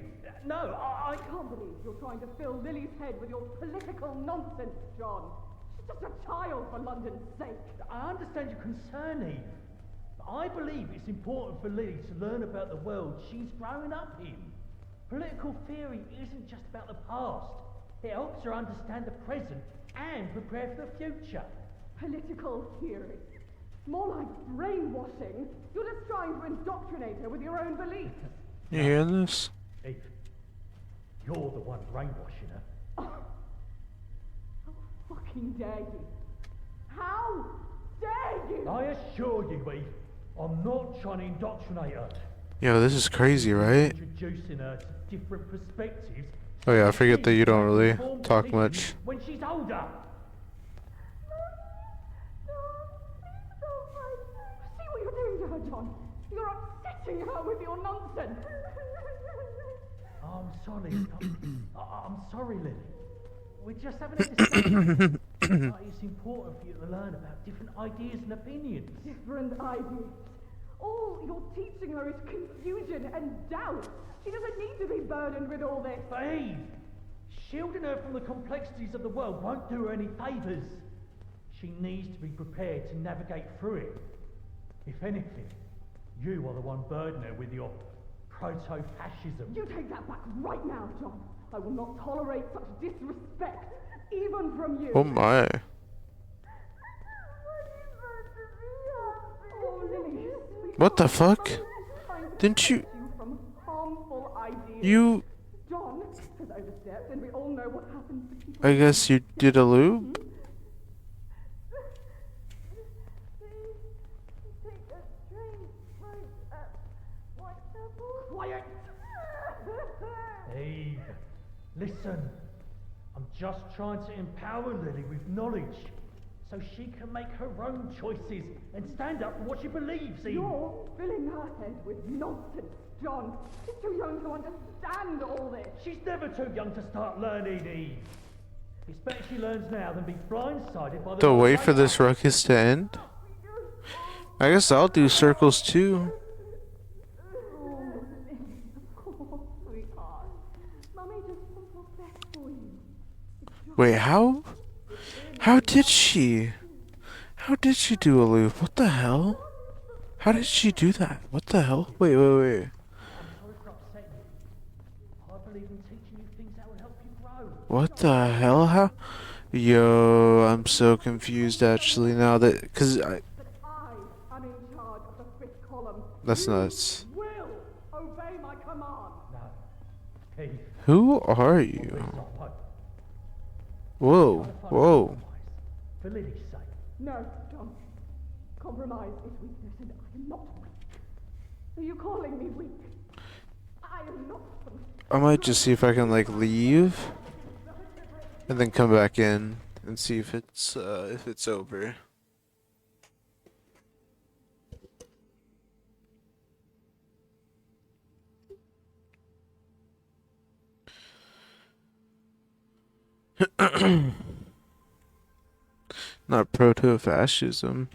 [SPEAKER 5] No,
[SPEAKER 4] I can't believe you're trying to fill Lily's head with your political nonsense, John. She's just a child, for London's sake.
[SPEAKER 5] I understand your concern, Eve. But I believe it's important for Lily to learn about the world she's growing up in. Political theory isn't just about the past. It helps her understand the present and prepare for the future.
[SPEAKER 4] Political theory? More like brainwashing. You're just trying to indoctrinate her with your own beliefs.
[SPEAKER 1] You hearing this?
[SPEAKER 5] Eve, you're the one brainwashing her.
[SPEAKER 4] Oh, how fucking dare you? How dare you?
[SPEAKER 5] I assure you, Eve, I'm not trying to indoctrinate her.
[SPEAKER 1] Yo, this is crazy, right?
[SPEAKER 5] Introducing her to different perspectives.
[SPEAKER 1] Oh yeah, I forget that you don't really talk much.
[SPEAKER 5] When she's older.
[SPEAKER 4] See what you're doing to her, John. You're upsetting her with your nonsense.
[SPEAKER 5] I'm sorry. I'm sorry, Lily. We're just having a discussion. It's important for you to learn about different ideas and opinions.
[SPEAKER 4] Different ideas. All you're teaching her is confusion and doubt. She doesn't need to be burdened with all this.
[SPEAKER 5] But Eve, shielding her from the complexities of the world won't do her any favours. She needs to be prepared to navigate through it. If anything, you are the one burdening her with your proto-fascism.
[SPEAKER 4] You take that back right now, John. I will not tolerate such disrespect, even from you.
[SPEAKER 1] Oh my.
[SPEAKER 4] Oh, Lily.
[SPEAKER 1] What the fuck? Didn't you...
[SPEAKER 4] From harmful ideas.
[SPEAKER 1] You...
[SPEAKER 4] John has overstepped, and we all know what happens to people.
[SPEAKER 1] I guess you did a loop?
[SPEAKER 4] Quiet!
[SPEAKER 5] Eve, listen. I'm just trying to empower Lily with knowledge so she can make her own choices and stand up for what she believes in.
[SPEAKER 4] You're filling her head with nonsense, John. She's too young to understand all this.
[SPEAKER 5] She's never too young to start learning, Eve. It's better she learns now than be blindsided by the...
[SPEAKER 1] To wait for this ruckus to end? I guess I'll do circles too. Wait, how? How did she? How did she do a loop? What the hell? How did she do that? What the hell? Wait.
[SPEAKER 5] I'm sorry for upsetting you. I believe in teaching you things that will help you grow.
[SPEAKER 1] What the hell? How? Yo, I'm so confused actually now that, cause
[SPEAKER 4] I'm in charge of the fifth column.
[SPEAKER 1] that's
[SPEAKER 4] You
[SPEAKER 1] nuts.
[SPEAKER 4] will obey my command.
[SPEAKER 5] No. Keith.
[SPEAKER 1] Who are
[SPEAKER 5] Please,
[SPEAKER 1] you?
[SPEAKER 5] I won't.
[SPEAKER 1] Whoa, whoa.
[SPEAKER 5] For Lily's sake.
[SPEAKER 4] No, John. Compromise is weakness, and I am not weak. Are you calling me weak? I am not.
[SPEAKER 1] I might just see if I can like leave and then come back in and see if it's over. Not proto-fascism.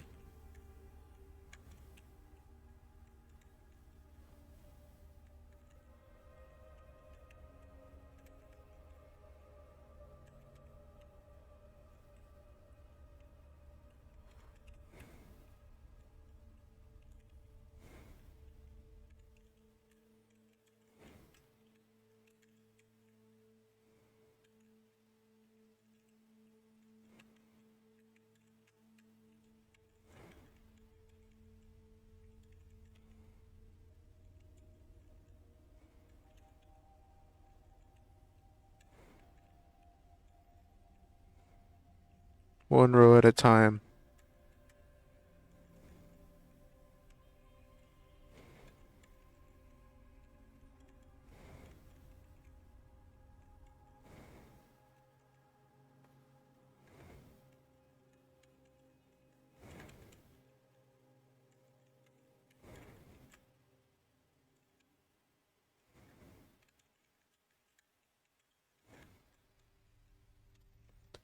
[SPEAKER 1] One row at a time.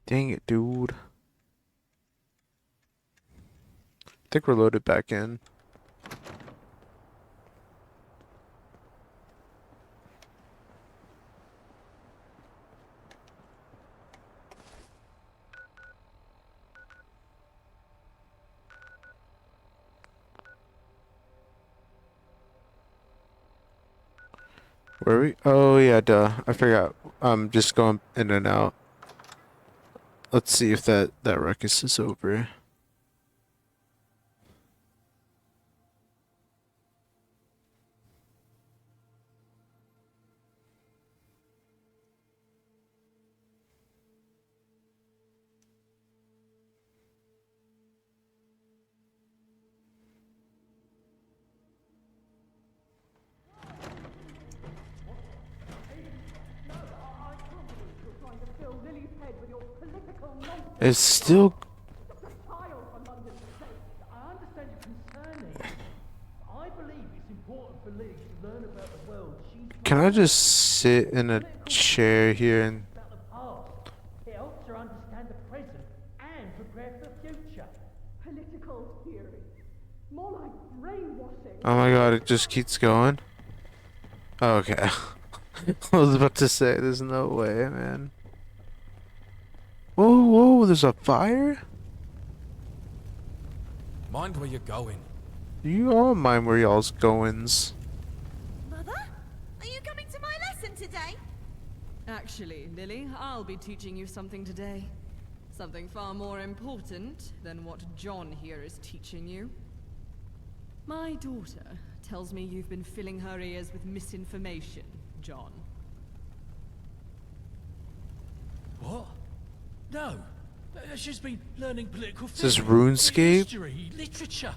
[SPEAKER 1] Dang it, dude. I think we're loaded back in. Where are we? Oh yeah, duh. I forgot. I'm just going in and out. Let's see if that ruckus is over. It's still.
[SPEAKER 5] I understand your concern, Eve. I believe it's important for Lily to learn about the world she's
[SPEAKER 1] Can I just sit in a chair here and?
[SPEAKER 5] about the past. It helps her understand the present and prepare for the future.
[SPEAKER 4] Political theory. More like brainwashing.
[SPEAKER 1] Oh my god, it just keeps going. Okay. I was about to say, there's no way, man. Whoa, whoa, there's a fire?
[SPEAKER 2] Mind where you're going.
[SPEAKER 1] You all mind where y'all's goings.
[SPEAKER 7] Mother? Are you coming to my lesson today?
[SPEAKER 22] Actually, Lily, I'll be teaching you something today. Something far more important than what John here is teaching you. My daughter tells me you've been filling her ears with misinformation, John.
[SPEAKER 6] What? No. She's been learning political
[SPEAKER 1] Is this
[SPEAKER 6] theory,
[SPEAKER 1] RuneScape?
[SPEAKER 6] history, literature.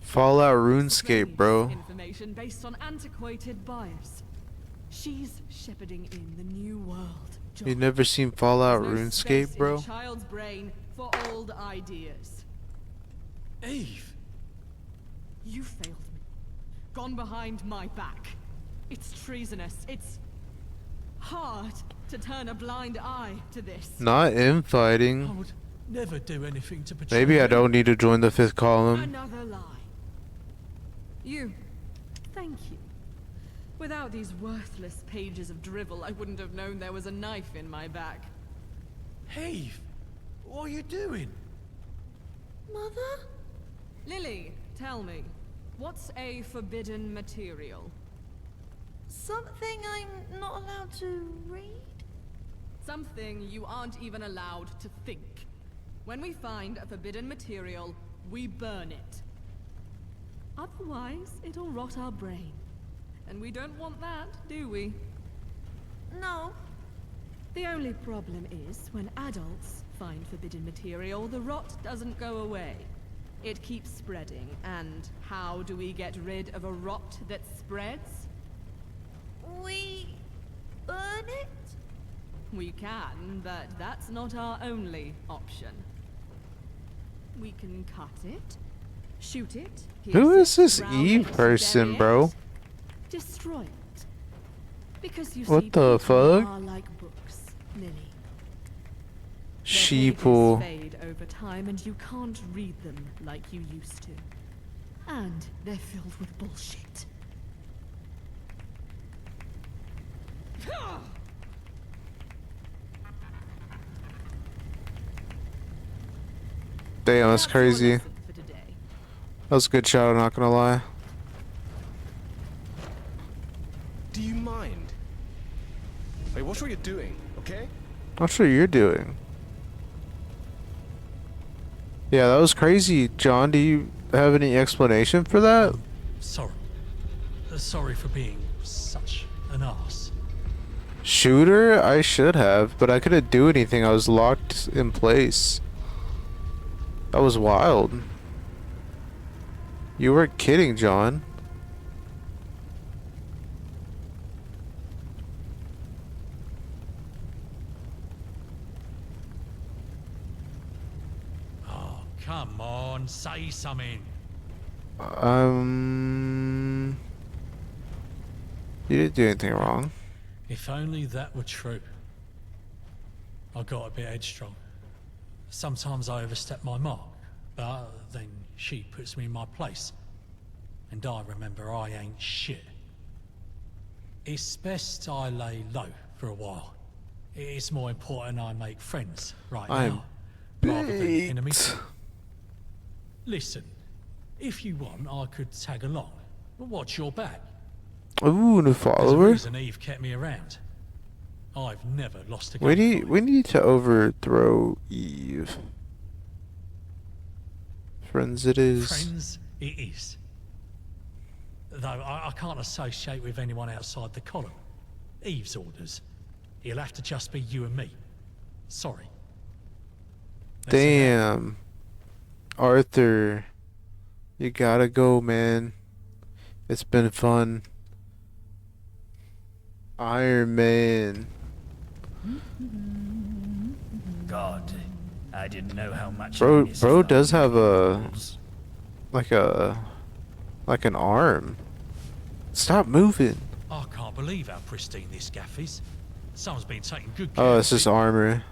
[SPEAKER 1] Fallout RuneScape, bro.
[SPEAKER 22] Information based on antiquated bias. She's shepherding in the new world, John.
[SPEAKER 1] You never seen Fallout
[SPEAKER 22] There's no space
[SPEAKER 1] RuneScape,
[SPEAKER 22] in
[SPEAKER 1] bro?
[SPEAKER 22] a child's brain for old ideas.
[SPEAKER 6] Eve.
[SPEAKER 22] You failed me. Gone behind my back. It's treasonous. It's hard to turn a blind eye to this.
[SPEAKER 1] Not infighting.
[SPEAKER 6] I would never do anything to betray
[SPEAKER 1] Maybe I
[SPEAKER 6] you.
[SPEAKER 1] don't need to join the fifth column.
[SPEAKER 22] Another lie. You. Thank you. Without these worthless pages of drivel, I wouldn't have known there was a knife in my back.
[SPEAKER 6] Eve, what are you doing?
[SPEAKER 7] Mother?
[SPEAKER 22] Lily, tell me, what's a forbidden material?
[SPEAKER 7] Something I'm not allowed to read?
[SPEAKER 22] something you aren't even allowed to think. When we find a forbidden material, we burn it. Otherwise, it'll rot our brain. And we don't want that, do we?
[SPEAKER 7] No.
[SPEAKER 22] The only problem is, when adults find forbidden material, the rot doesn't go away. It keeps spreading, and how do we get rid of a rot that spreads?
[SPEAKER 7] We burn it?
[SPEAKER 22] We can, but that's not our only option. We can cut it, shoot it,
[SPEAKER 1] Who is this
[SPEAKER 22] drown
[SPEAKER 1] Eve
[SPEAKER 22] it,
[SPEAKER 1] person,
[SPEAKER 22] bury
[SPEAKER 1] bro?
[SPEAKER 22] it, destroy it. Because you
[SPEAKER 1] What
[SPEAKER 22] see,
[SPEAKER 1] the
[SPEAKER 22] people
[SPEAKER 1] fuck?
[SPEAKER 22] are like books, Lily.
[SPEAKER 1] Sheeple.
[SPEAKER 22] Their pages fade over time, and you can't read them like you used to. And they're filled with bullshit.
[SPEAKER 1] Damn, that's crazy. That was a good shot, I'm not gonna lie.
[SPEAKER 10] Do you mind? Wait, watch what you're doing, okay?
[SPEAKER 1] Not sure you're doing. Yeah, that was crazy, John. Do you have any explanation for that?
[SPEAKER 6] Sorry. Sorry for being such an ass.
[SPEAKER 1] Shooter? I should have, but I couldn't do anything. I was locked in place. That was wild. You weren't kidding, John.
[SPEAKER 6] Oh, come on, say something.
[SPEAKER 1] You didn't do anything wrong.
[SPEAKER 6] If only that were true. I got a bit headstrong. Sometimes I overstep my mark, but then she puts me in my place. And I remember I ain't shit. It's best I lay low for a while. It's more important I make friends right now, rather than enemies. Listen, if you want, I could tag along. But watch your back.
[SPEAKER 1] Ooh, new
[SPEAKER 6] There's a
[SPEAKER 1] follower.
[SPEAKER 6] reason Eve kept me around. I've never lost a gun.
[SPEAKER 1] We need to overthrow Eve. Friends it is.
[SPEAKER 6] Friends, it is. Though I can't associate with anyone outside the column. Eve's orders. It'll have to just be you and me. Sorry.
[SPEAKER 1] Damn. Arthur. You gotta go, man. It's been fun. Iron Man.
[SPEAKER 8] God, I didn't know how much.
[SPEAKER 1] Bro does have like an arm. Stop moving.
[SPEAKER 6] I can't believe how pristine this gaff is. Someone's been taking good care
[SPEAKER 1] Oh,
[SPEAKER 6] of
[SPEAKER 1] it's just
[SPEAKER 6] it.
[SPEAKER 1] armor.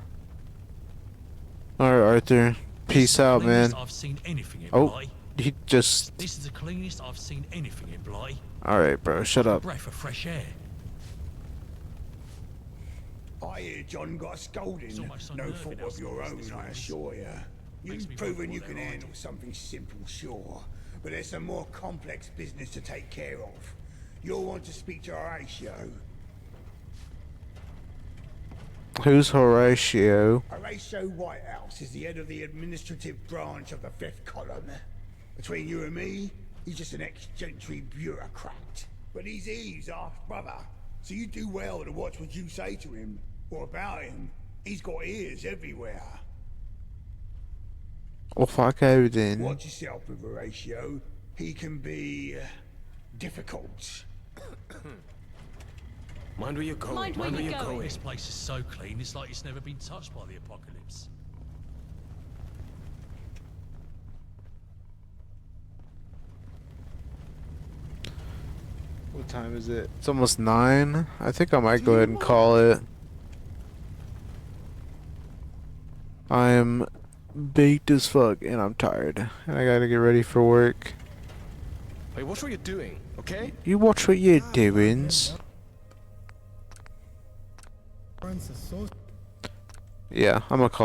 [SPEAKER 1] Alright, Arthur. Peace out, man.
[SPEAKER 6] I've seen anything in
[SPEAKER 1] Oh,
[SPEAKER 6] Blighty.
[SPEAKER 1] he just...
[SPEAKER 6] This is the cleanest I've seen anything in Blighty.
[SPEAKER 1] Alright, bro, shut
[SPEAKER 6] A
[SPEAKER 1] up.
[SPEAKER 6] breath of fresh air.
[SPEAKER 9] I hear John got a scolding. No fault of your own, I assure you. You've proven you can handle something simple, sure. But there's some more complex business to take care of. You'll want to speak to Horatio.
[SPEAKER 1] Who's Horatio?
[SPEAKER 9] Horatio Whitehouse is the head of the administrative branch of the Fifth Column. Between you and me, he's just an ex-gentry bureaucrat. But he's Eve's half-brother, so you do well to watch what you say to him, or about him. He's got ears everywhere.
[SPEAKER 1] Well, fuck everything.
[SPEAKER 9] Watch yourself with Horatio. He can be... difficult.
[SPEAKER 10] Mind where you're going.
[SPEAKER 6] Mind where you're going. This place is so clean, it's like it's never been touched by the apocalypse.
[SPEAKER 1] What time is it? It's almost 9. I think I might go ahead and call it. I am baked as fuck and I'm tired. And I gotta get ready for work.
[SPEAKER 10] Wait, watch what you're doing, okay?
[SPEAKER 1] You watch what you're doing. Yeah, I'm gonna call